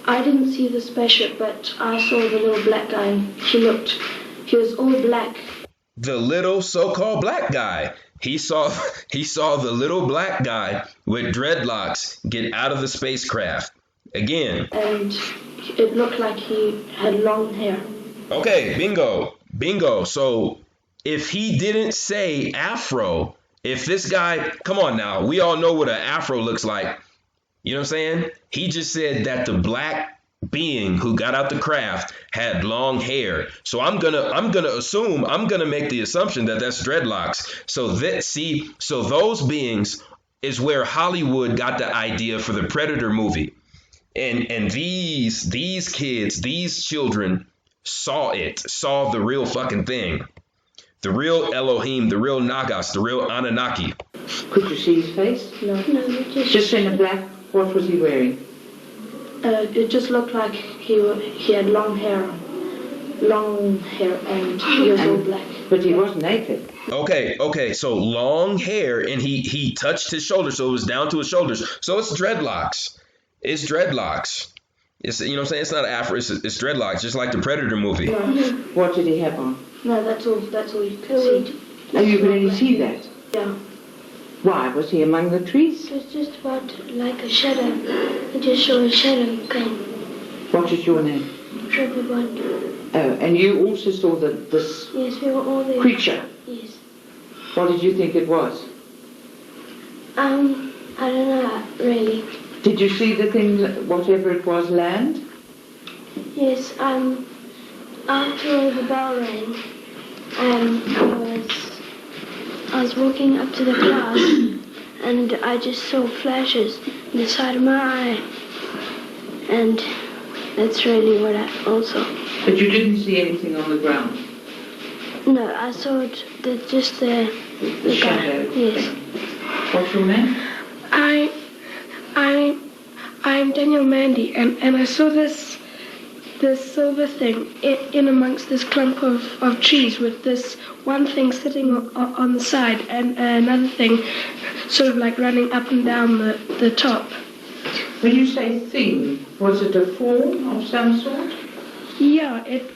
I didn't see the spaceship, but I saw the little black guy. He was all black. The little so-called black guy. He saw the little black guy with dreadlocks get out of the spacecraft. Again. And it looked like he had long hair. Okay, bingo. So if he didn't say afro, if this guy, come on now, we all know what an afro looks like. You know what I'm saying? He just said that the black being who got out the craft had long hair. So I'm gonna make the assumption that that's dreadlocks. So those beings is where Hollywood got the idea for the Predator movie. And these kids, these children saw the real fucking thing. The real Elohim, the real Nagas, the real Anunnaki. Could you see his face? No, just in a black. What was he wearing? It just looked like he had long hair, and he was all black. But he was naked. Okay. So long hair, and he touched his shoulders, so it was down to his shoulders. So it's dreadlocks. It's dreadlocks. It's, you know what I'm saying? It's not afro. It's dreadlocks, just like the Predator movie. What did he have on? No, that's all you could see. Oh, you could only see that? Yeah. Why? Was he among the trees? It was just about like a shadow. It just showed a shadow come. What is your name? Triple One. Oh, and you also saw this Yes, we were all there. Creature? Yes. What did you think it was? I don't know, really. Did you see the thing, whatever it was, land? Yes, after the bell rang, I was walking up to the clouds, and I just saw flashes in the side of my eye, and that's really what I also. But you didn't see anything on the ground? No, I saw just the shadow. Guy. Yes. What's your name? I'm Daniel Mandy, and I saw this silver thing in amongst this clump of trees with this one thing sitting on the side and another thing sort of like running up and down the top. When you say thing, was it a form of some sort? Yeah, it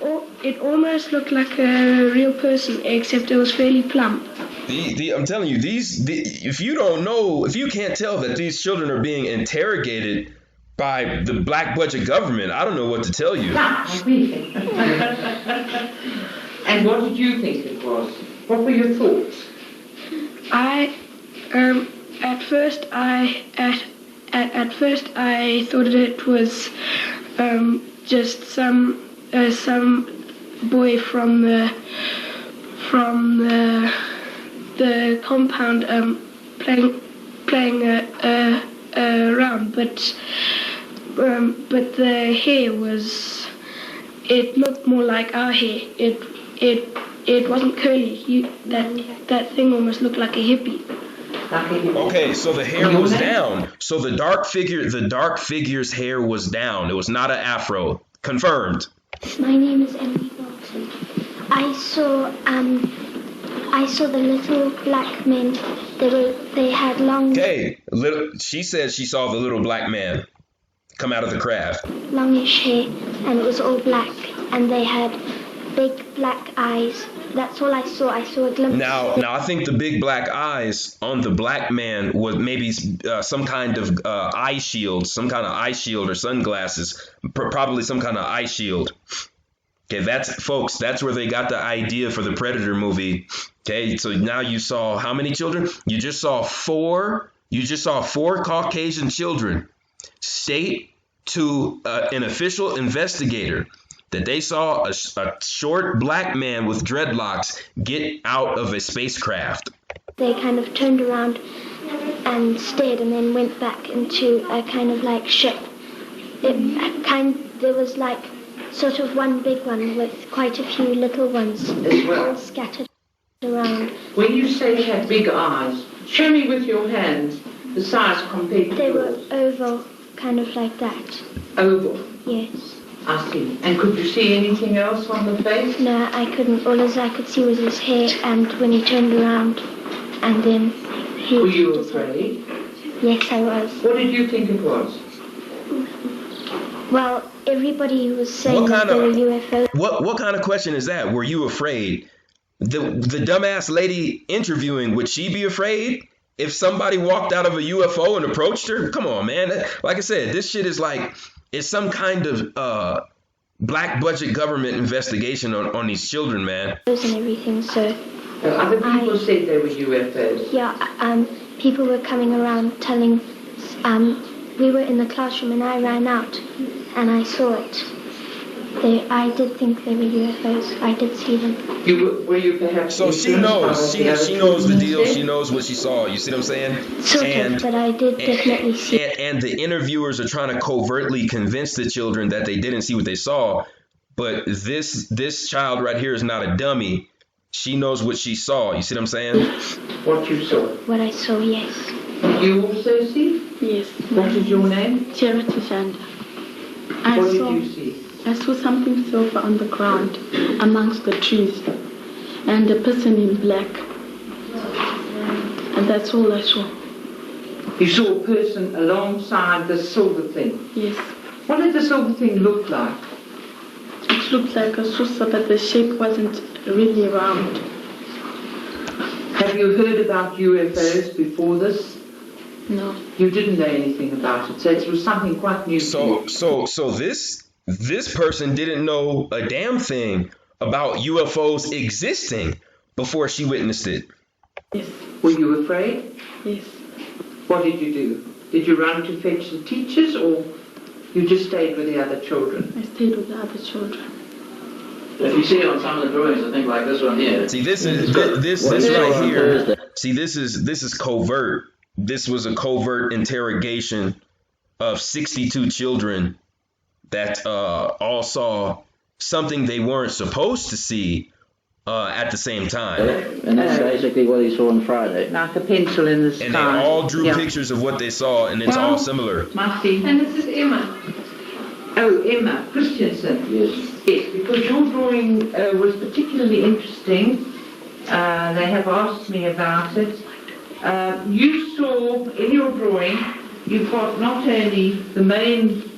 almost looked like a real person, except it was fairly plump. I'm telling you, if you can't tell that these children are being interrogated by the black budget government, I don't know what to tell you. And what did you think it was? What were your thoughts? At first I thought it was just some boy from the compound playing around, but the hair it looked more like our hair. It wasn't curly. That thing almost looked like a hippie. Okay, so the hair was down. So the dark figure's hair was down. It was not an afro. Confirmed. My name is Emily Wilson. I saw the little black men. They had long. Okay, she said she saw the little black man come out of the craft. Longish hair, and it was all black, and they had big black eyes. That's all I saw. I saw a glimpse. Now, I think the big black eyes on the black man was maybe some kind of eye shield, some kind of eye shield or sunglasses, probably some kind of eye shield. Okay, that's where they got the idea for the Predator movie. Okay, so now you saw how many children? You just saw four Caucasian children state to an official investigator that they saw a short black man with dreadlocks get out of a spacecraft. They kind of turned around and stared and then went back into a kind of like ship. There was like sort of one big one with quite a few little ones all scattered around. When you say you had big eyes, show me with your hands the size compared to They yours. were oval, kind of like that. Oval? Yes. I see. And could you see anything else on the face? No, I couldn't. All as I could see was his hair, and when he turned around, and then he... Were you afraid? Yes, I was. What did you think it was? Well, everybody was saying that they were UFOs. What kind of question is that? Were you afraid? The dumbass lady interviewing, would she be afraid if somebody walked out of a UFO and approached her? Come on, man. Like I said, this shit is like, it's some kind of black budget government investigation on these children, man. And everything, so... Other people said they were UFOs. Yeah, people were coming around telling... we were in the classroom and I ran out and I saw it. I did think they were UFOs. I did see them. Were you perhaps... So she knows. She knows the deal. She knows what she saw. You see what I'm saying? Sort of, but I did definitely see it. And the interviewers are trying to covertly convince the children that they didn't see what they saw. But this child right here is not a dummy. She knows what she saw. You see what I'm saying? What you saw? What I saw, yes. Did you also see? Yes. What is your name? Charity Shanda. What did you see? I saw something silver on the ground amongst the trees and a person in black. And that's all I saw. You saw a person alongside the silver thing? Yes. What did the silver thing look like? It looked like a saucer, but the shape wasn't really round. Have you heard about UFOs before this? No. You didn't know anything about it, so it was something quite new to you. So this person didn't know a damn thing about UFOs existing before she witnessed it. Yes. Were you afraid? Yes. What did you do? Did you run to fetch the teachers, or you just stayed with the other children? I stayed with the other children. If you see it on some of the drawings, I think like this one here. See, this right here. See, this is covert. This was a covert interrogation of 62 children that all saw something they weren't supposed to see at the same time. And that's basically what he saw on Friday. Like a pencil in the sky. And they all drew pictures of what they saw, and it's all similar. Marty. And this is Emma. Oh, Emma Christensen. Yes. Yes, because your drawing was particularly interesting. They have asked me about it. You saw in your drawing, you've got not only the main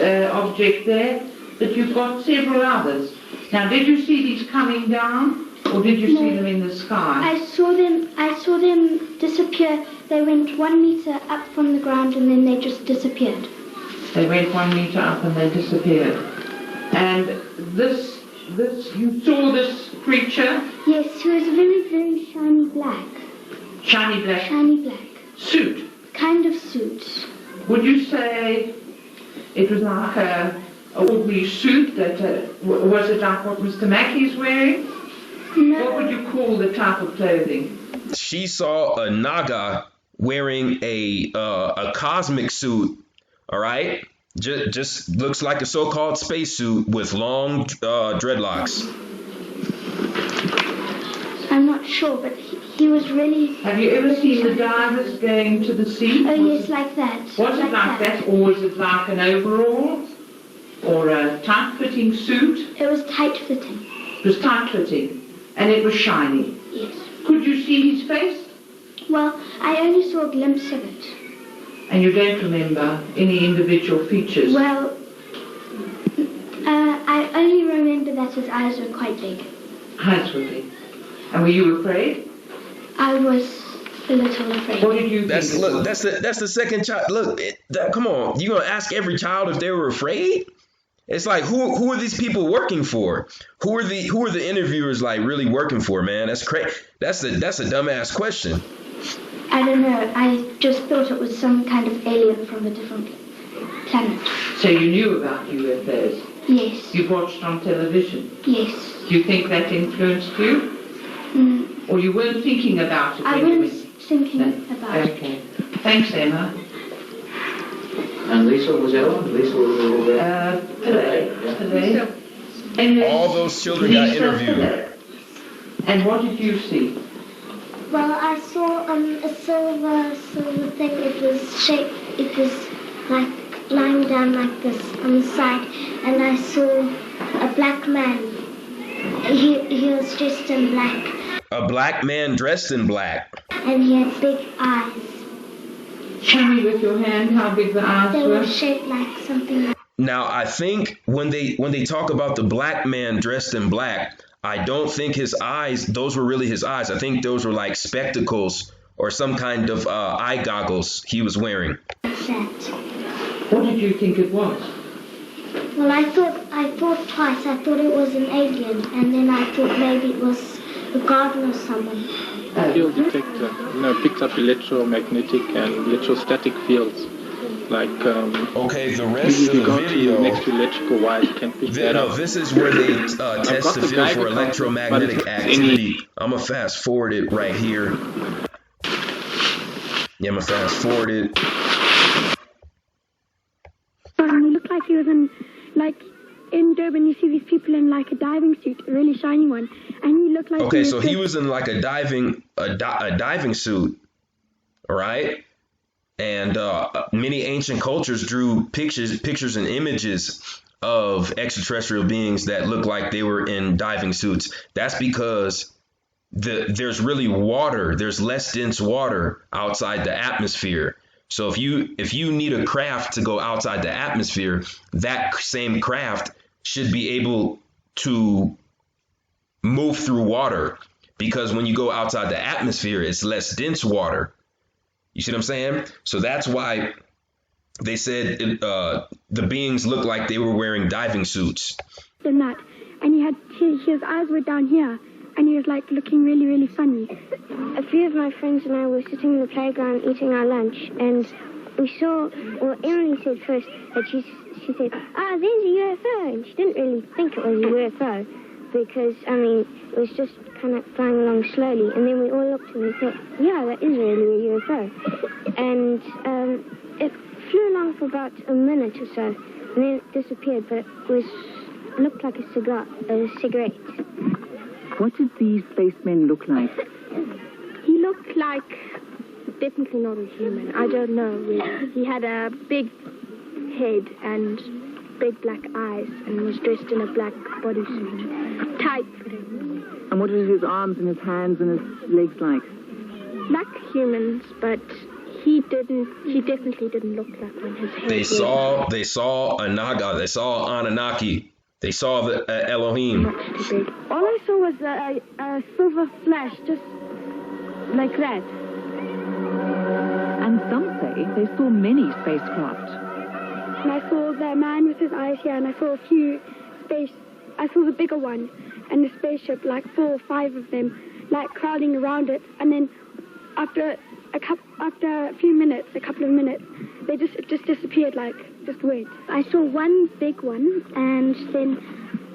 object there, but you've got several others. Now, did you see these coming down, or did you see them in the sky? I saw them disappear. They went 1 meter up from the ground and then they just disappeared. They went 1 meter up and they disappeared. And this, you saw this creature? Yes, he was very, very shiny black. Shiny black? Shiny black. Suit? Kind of suit. Would you say it was like an ordinary suit that, was it like what Mr. Mackey's wearing? No. What would you call the type of clothing? She saw a Naga wearing a cosmic suit, all right? Just looks like a so-called spacesuit with long dreadlocks. I'm not sure, but he was really... Have you ever seen the divers going to the sea? Oh, yes, like that. Was it like that, or was it like an overall? Or a tight-fitting suit? It was tight-fitting. It was tight-fitting. And it was shiny? Yes. Could you see his face? Well, I only saw a glimpse of it. And you don't remember any individual features? Well, I only remember that his his eyes were quite big. Eyes were big. And were you afraid? I was a little afraid. What did you think? Look, that's the second child. Look, come on. You gonna ask every child if they were afraid? It's like who are these people working for? Who are the interviewers like really working for, man? That's crazy. That's a dumbass question. I don't know. I just thought it was some kind of alien from a different planet. So you knew about UFOs? Yes. You watched on television? Yes. Do you think that influenced you? Or you weren't thinking about it? I was thinking about it. Okay. Thanks, Emma. And Lisa was ill? Lisa was a little bit... Today. And all those children got interviewed. And what did you see? Well, I saw a silver thing. It was like lying down like this on the side, and I saw a black man. He was dressed in black. A black man dressed in black. And he had big eyes. Show me with your hand how big the eyes were. They were shaped like something like... Now, I think when they talk about the black man dressed in black, I don't think his eyes, those were really his eyes. I think those were like spectacles or some kind of eye goggles he was wearing. What did you think it was? Well, I thought twice. I thought it was an alien, and then I thought maybe it was a garden or someone. Field detector, picks up electromagnetic and electrostatic fields. Like okay, the rest of the video next to electrical wires can pick that up. No, this is where they test the field for electromagnetic activity. I'm gonna fast forward it right here. Yeah, I'm gonna fast forward it. He looked like he was in Durban. You see these people in like a diving suit, a really shiny one, and he looked like. Okay, so he was in like a diving suit, right? And many ancient cultures drew pictures and images of extraterrestrial beings that look like they were in diving suits. That's because there's really water. There's less dense water outside the atmosphere. So if you need a craft to go outside the atmosphere, that same craft should be able to move through water, because when you go outside the atmosphere, it's less dense water. You see what I'm saying? So that's why they said the beings looked like they were wearing diving suits. And that, and his eyes were down here, and he was like looking really, really funny. A few of my friends and I were sitting in the playground eating our lunch, and we saw, well, Emily said first that she said, there's a UFO, and she didn't really think it was a UFO, because, it was just kind of flying along slowly, and then we all looked and we thought, yeah, that is really a UFO. And it flew along for about a minute or so, and then it disappeared, but it looked like a cigarette. What did these spacemen look like? He looked like definitely not a human. I don't know really. He had a big head and big black eyes and was dressed in a black bodysuit. Tight fitting. And what was his arms and his hands and his legs like? Like humans, but he definitely didn't look like one. His head They saw a Naga, they saw Anunnaki, they saw the Elohim. All I saw was a silver flash, just like that. And some say they saw many spacecraft. And I saw the man with his eyes here, and I saw I saw the bigger one, and the spaceship, like 4 or 5 of them, like crowding around it. And then after a couple of minutes, it just disappeared, like just went. I saw one big one, and then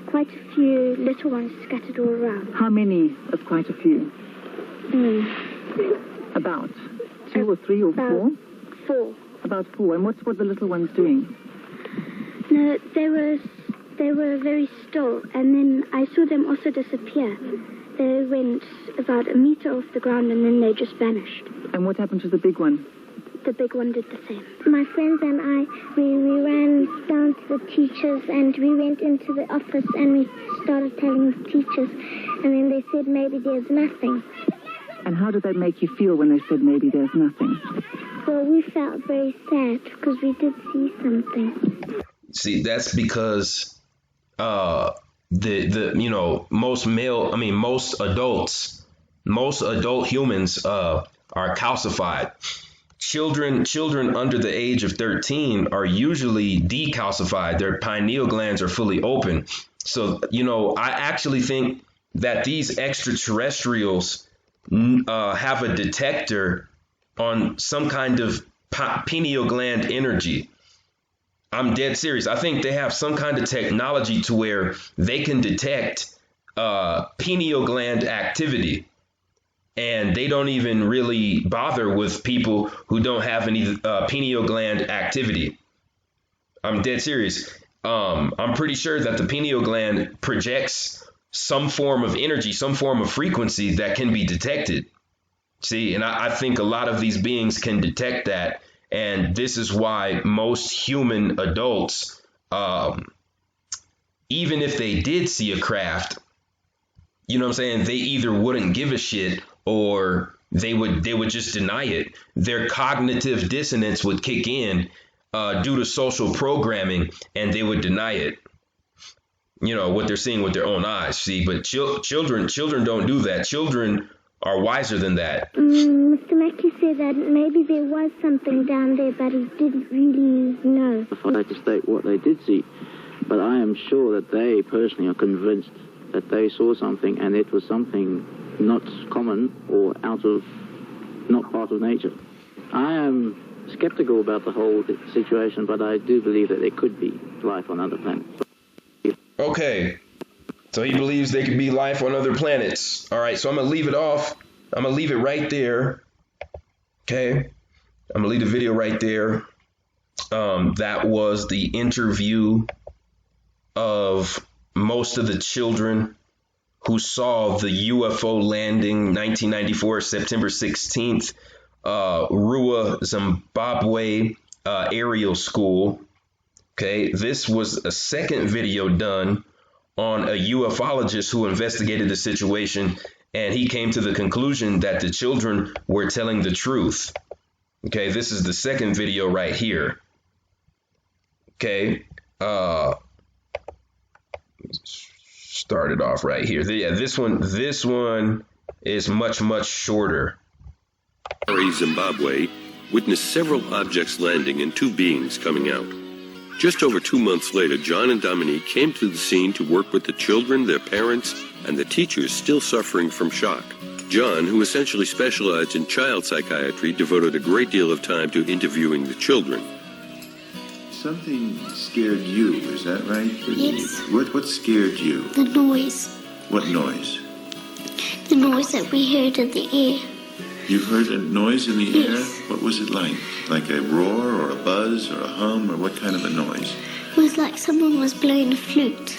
quite a few little ones scattered all around. How many of quite a few? About 2 or 3 or 4? 4. About 4. And what were the little ones doing? No, they were very still, and then I saw them also disappear. They went about a meter off the ground, and then they just vanished. And what happened to the big one? The big one did the same. My friends and I, we ran down to the teachers, and we went into the office, and we started telling the teachers, and then they said maybe there's nothing. And how did that make you feel when they said maybe there's nothing? Well, we felt very sad because we did see something. See, that's because most adult humans are calcified. Children under the age of 13 are usually decalcified. Their pineal glands are fully open. So, I actually think that these extraterrestrials have a detector on some kind of pineal gland energy. I'm dead serious. I think they have some kind of technology to where they can detect pineal gland activity. And they don't even really bother with people who don't have any pineal gland activity. I'm dead serious. I'm pretty sure that the pineal gland projects some form of energy, some form of frequency that can be detected. See, and I think a lot of these beings can detect that. And this is why most human adults, even if they did see a craft, you know what I'm saying, they either wouldn't give a shit or they would just deny it. Their cognitive dissonance would kick in due to social programming, and they would deny it. What they're seeing with their own eyes. See, but children don't do that. Children are wiser than that. Mr. Mackey said that maybe there was something down there, but he didn't really know. I'd like to state what they did see, but I am sure that they personally are convinced that they saw something, and it was something not common or not part of nature. I am skeptical about the whole situation, but I do believe that there could be life on other planets. Okay, so he believes there could be life on other planets. All right, so I'm going to leave it off. I'm going to leave it right there. Okay, I'm going to leave the video right there. That was the interview of most of the children who saw the UFO landing 1994, September 16th, Rua, Zimbabwe aerial school. Okay, this was a second video done on a ufologist who investigated the situation, and he came to the conclusion that the children were telling the truth. Okay, this is the second video right here. Okay, start it off right here. Yeah, this one is much shorter. Zimbabwe witnessed several objects landing and two beings coming out. Just over 2 months later, John and Dominique came to the scene to work with the children, their parents, and the teachers still suffering from shock. John, who essentially specialized in child psychiatry, devoted a great deal of time to interviewing the children. Something scared you, is that right? Yes. What scared you? The noise. What noise? The noise that we heard in the air. You heard a noise in the Yes. air? What was it like? Like a roar or a buzz or a hum or what kind of a noise? It was like someone was blowing a flute.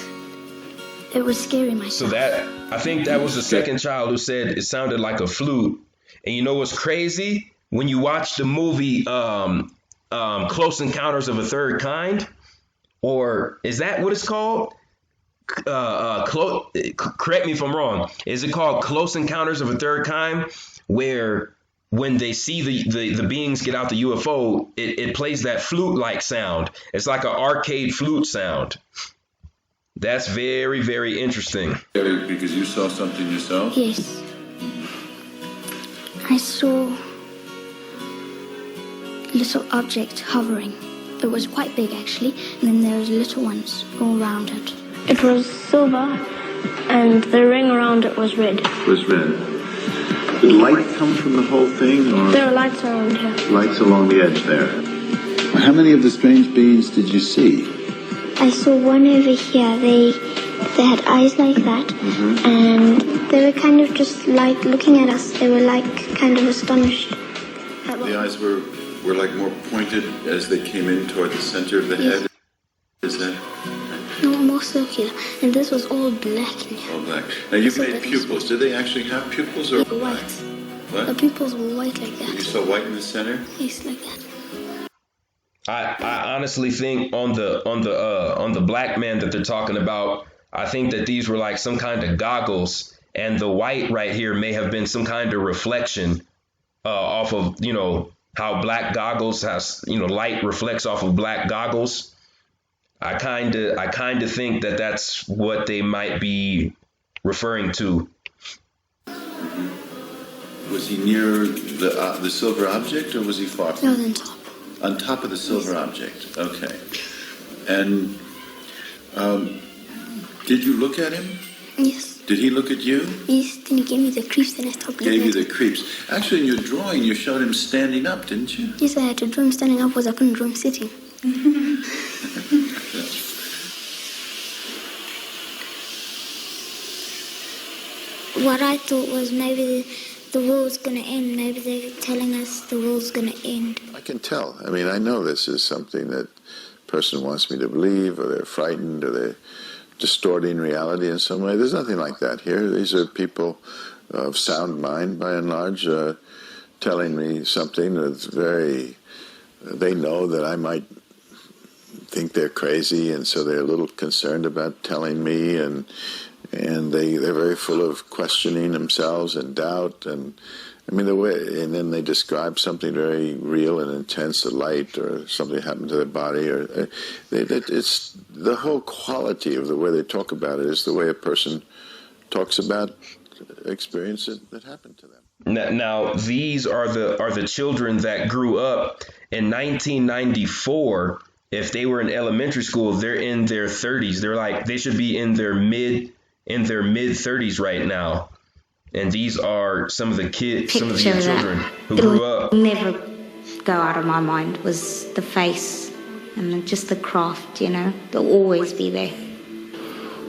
It was scary myself. So I think that was the second child who said it sounded like a flute. And you know what's crazy? When you watch the movie Close Encounters of a Third Kind, or is that what it's called? Correct me if I'm wrong. Is it called Close Encounters of a Third Kind, where when they see the beings get out the UFO, it plays that flute-like sound. It's like an arcade flute sound. That's very, very interesting. Because you saw something yourself? Yes. I saw a little object hovering. It was quite big actually, and then there was little ones all around it. It was silver, and the ring around it was red. It was red. Did light come from the whole thing? Or There were lights around here. lights along the edge there? How many of the strange beings did you see? I saw one over here. They had eyes like that, and they were kind of just like looking at us. They were like kind of astonished. The eyes were like more pointed as they came in toward the center of the head. Is that No, more circular. And this was all black in here. all black? Now you've made pupils. Did they actually have pupils or Like white. What? The pupils were white like that. You saw white in the center? Yes, like that. I honestly think on the black man that they're talking about, I think that these were like some kind of goggles, and the white right here may have been some kind of reflection off of, how black goggles has, light reflects off of black goggles. I kind of think that that's what they might be referring to. Was he near the silver object, or was he far from? No, on top. On top of the silver object. Okay. And did you look at him? Yes. Did he look at you? Yes, then he gave me the creeps, then I stopped looking. Gave you the creeps. Actually, in your drawing, you showed him standing up, didn't you? Yes, I had to draw him standing up because I couldn't draw him sitting. What I thought was maybe the world's going to end. Maybe they're telling us the world's going to end. I can tell. I mean, I know this is something that a person wants me to believe, or they're frightened, or they're distorting reality in some way. There's nothing like that here. These are people of sound mind, by and large, telling me something that's very... They know that I might think they're crazy, and so they're a little concerned about telling me, and they're very full of questioning themselves and doubt, and I mean and then they describe something very real and intense, a light or something happened to their body, or it's the whole quality of the way they talk about it is the way a person talks about experiences that happened to them. Now these are the children that grew up in 1994. If they were in elementary school, they're in their 30s. They should be in their mid 30s right now. And these are some of the kids, some of the children who grew up. Never go out of my mind was the face and just the craft, they'll always be there.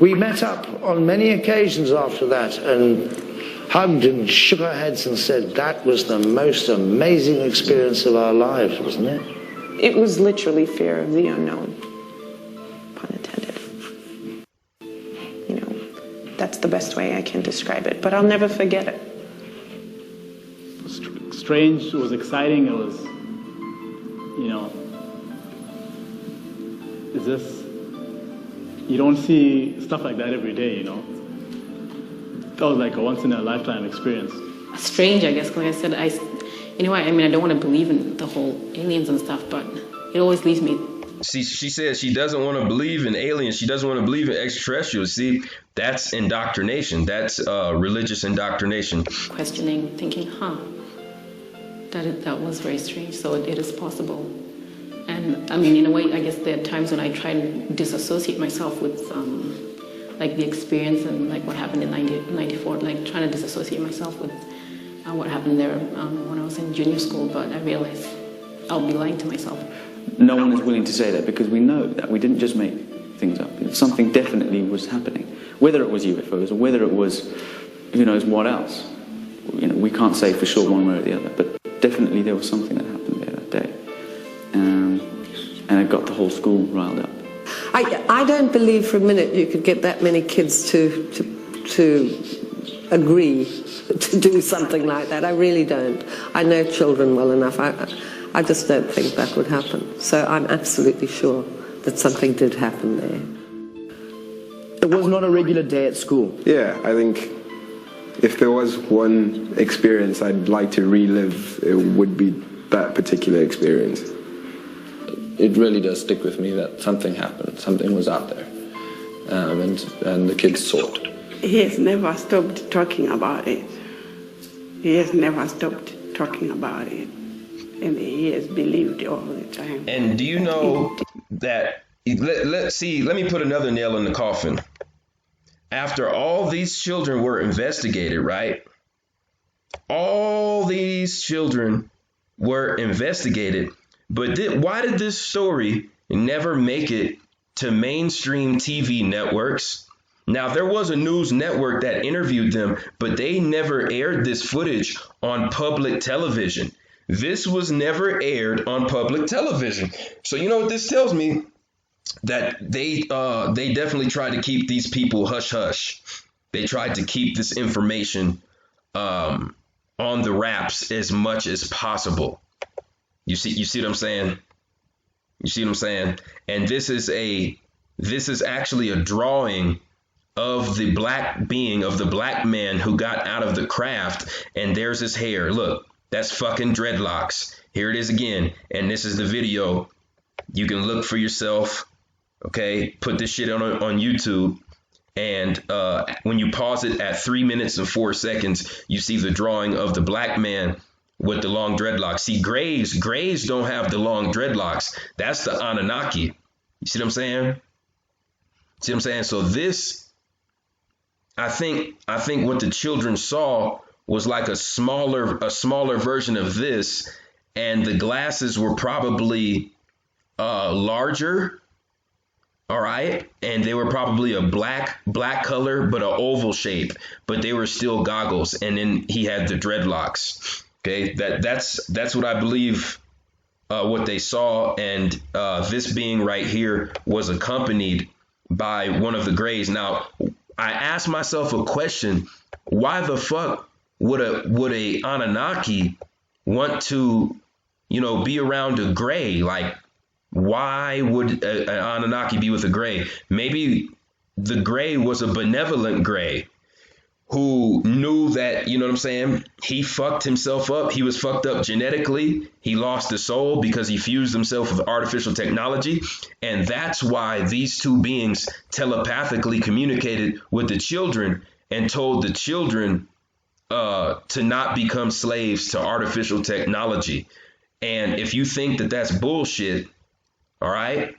We met up on many occasions after that and hugged and shook our heads and said that was the most amazing experience of our lives, wasn't it? It was literally fear of the unknown, pun intended. That's the best way I can describe it, but I'll never forget it. It was strange, it was exciting, it was, it's just, you don't see stuff like that every day, That was like a once-in-a-lifetime experience. Strange, I guess, like I said, I don't want to believe in the whole aliens and stuff, but it always leaves me. She says she doesn't want to believe in aliens. She doesn't want to believe in extraterrestrials. See, that's indoctrination. That's religious indoctrination. Questioning, thinking, that was very strange. So it is possible. And I mean, in a way, I guess there are times when I try and disassociate myself with the experience and what happened in 94, trying to disassociate myself with what happened there when I was in junior school. But I realized I'll be lying to myself. No one is willing to say that because we know that we didn't just make things up. Something definitely was happening. Whether it was UFOs or whether it was, who knows what else. We can't say for sure one way or the other, but definitely there was something that happened there that day. And it got the whole school riled up. I don't believe for a minute you could get that many kids to agree to do something like that. I really don't. I know children well enough. I just don't think that would happen. So I'm absolutely sure that something did happen there. It was not a regular day at school. Yeah, I think if there was one experience I'd like to relive, it would be that particular experience. It really does stick with me that something happened, something was out there, and the kids saw it. He has never stopped talking about it. He has never stopped talking about it. And he has believed all the time. And do you know that, let me put another nail in the coffin. After all these children were investigated, right? All these children were investigated, but why did this story never make it to mainstream TV networks? Now, there was a news network that interviewed them, but they never aired this footage on public television. This was never aired on public television. So you know what this tells me? That they definitely tried to keep these people hush hush. They tried to keep this information on the wraps as much as possible. You see what I'm saying? You see what I'm saying? And this is actually a drawing of the black being, of the black man who got out of the craft, and there's his hair. Look. That's fucking dreadlocks. Here it is again. And this is the video. You can look for yourself. Okay, put this shit on YouTube. And when you pause it at 3 minutes and 4 seconds, you see the drawing of the black man with the long dreadlocks. See, grays don't have the long dreadlocks. That's the Anunnaki. You see what I'm saying? See what I'm saying? So this, I think what the children saw was like a smaller version of this, and the glasses were probably larger. All right, and they were probably a black color, but an oval shape, but they were still goggles. And then he had the dreadlocks. Okay, that's what I believe what they saw, and this being right here was accompanied by one of the grays. Now, I asked myself a question: why the fuck would a Anunnaki want to, be around a gray? Like, why would an Anunnaki be with a gray? Maybe the gray was a benevolent gray who knew that, you know what I'm saying, he fucked himself up. He was fucked up genetically. He lost his soul because he fused himself with artificial technology. And that's why these two beings telepathically communicated with the children and told the children to not become slaves to artificial technology. And if you think that that's bullshit, all right,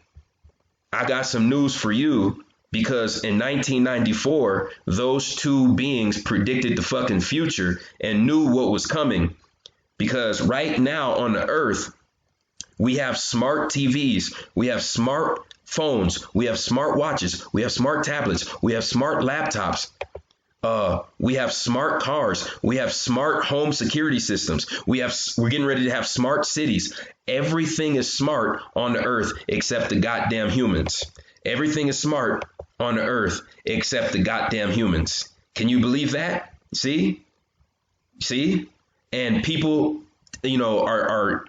I got some news for you, because in 1994, those two beings predicted the fucking future and knew what was coming. Because right now on the earth, we have smart TVs, we have smart phones, we have smart watches, we have smart tablets, we have smart laptops. We have smart cars. We have smart home security systems. We're getting ready to have smart cities. Everything is smart on the earth except the goddamn humans. Everything is smart on the earth except the goddamn humans. Can you believe that? See? And people, are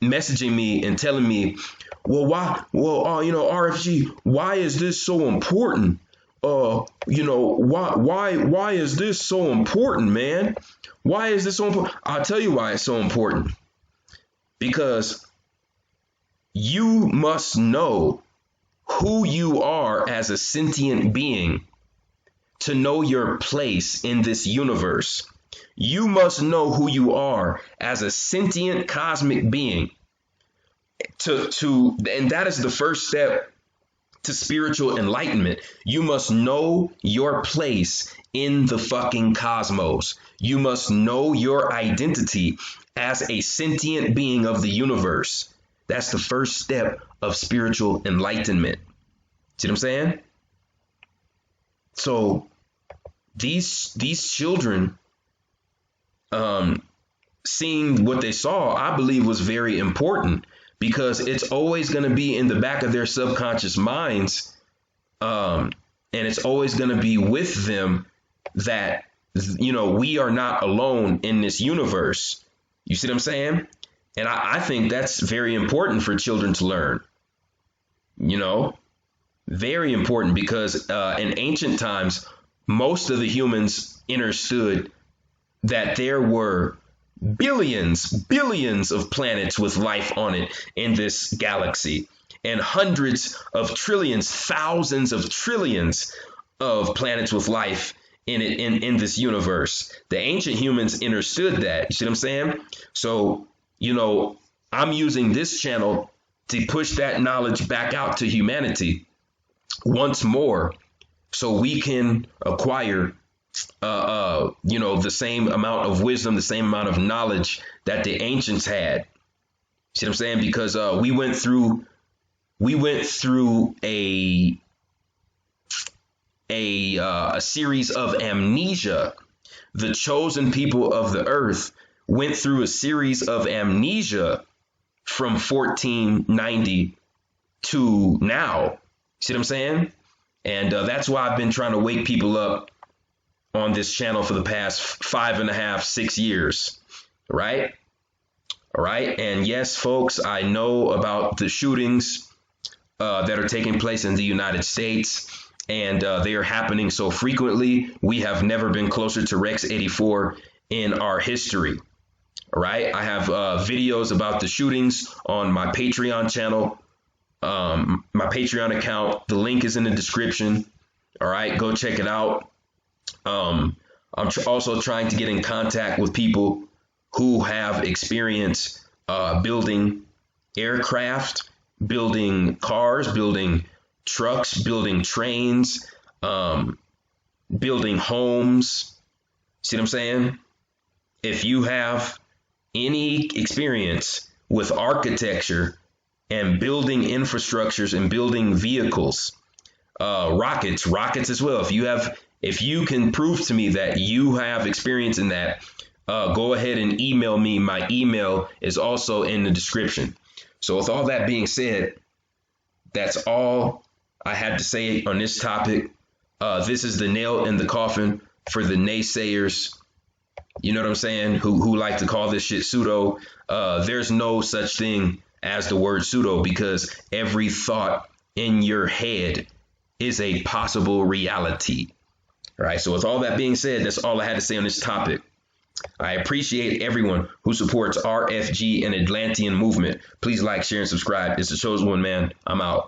messaging me and telling me, why? RFG, why is this so important? Why is this so important, man? Why is this so important? I'll tell you why it's so important. Because you must know who you are as a sentient being to know your place in this universe. You must know who you are as a sentient cosmic being and that is the first step to spiritual enlightenment. You must know your place in the fucking cosmos. You must know your identity as a sentient being of the universe. That's the first step of spiritual enlightenment. See what I'm saying? So these children, seeing what they saw, I believe was very important, because it's always going to be in the back of their subconscious minds, and it's always going to be with them that, we are not alone in this universe. You see what I'm saying? And I think that's very important for children to learn. Very important, because in ancient times, most of the humans understood that there were billions of planets with life on it in this galaxy, and hundreds of trillions, thousands of trillions of planets with life in it in this universe. The ancient humans understood that. You see what I'm saying? So, I'm using this channel to push that knowledge back out to humanity once more, so we can acquire the same amount of wisdom, the same amount of knowledge that the ancients had. See what I'm saying? Because we went through a series of amnesia. The chosen people of the earth went through a series of amnesia from 1490 to now. See what I'm saying? And that's why I've been trying to wake people up on this channel for the past 5.5, 6 years, right? All right. And yes, folks, I know about the shootings that are taking place in the United States, and they are happening so frequently. We have never been closer to Rex 84 in our history. All right. I have videos about the shootings on my Patreon channel. my Patreon account. The link is in the description. All right, go check it out. I'm also trying to get in contact with people who have experience building aircraft, building cars, building trucks, building trains, building homes. See what I'm saying? If you have any experience with architecture and building infrastructures and building vehicles, rockets as well. If you can prove to me that you have experience in that, go ahead and email me. My email is also in the description. So with all that being said, that's all I had to say on this topic. This is the nail in the coffin for the naysayers. You know what I'm saying? Who like to call this shit pseudo. There's no such thing as the word pseudo, because every thought in your head is a possible reality. All right. So with all that being said, that's all I had to say on this topic. I appreciate everyone who supports RFG and Atlantean movement. Please like, share, and subscribe. It's the chosen one, man. I'm out.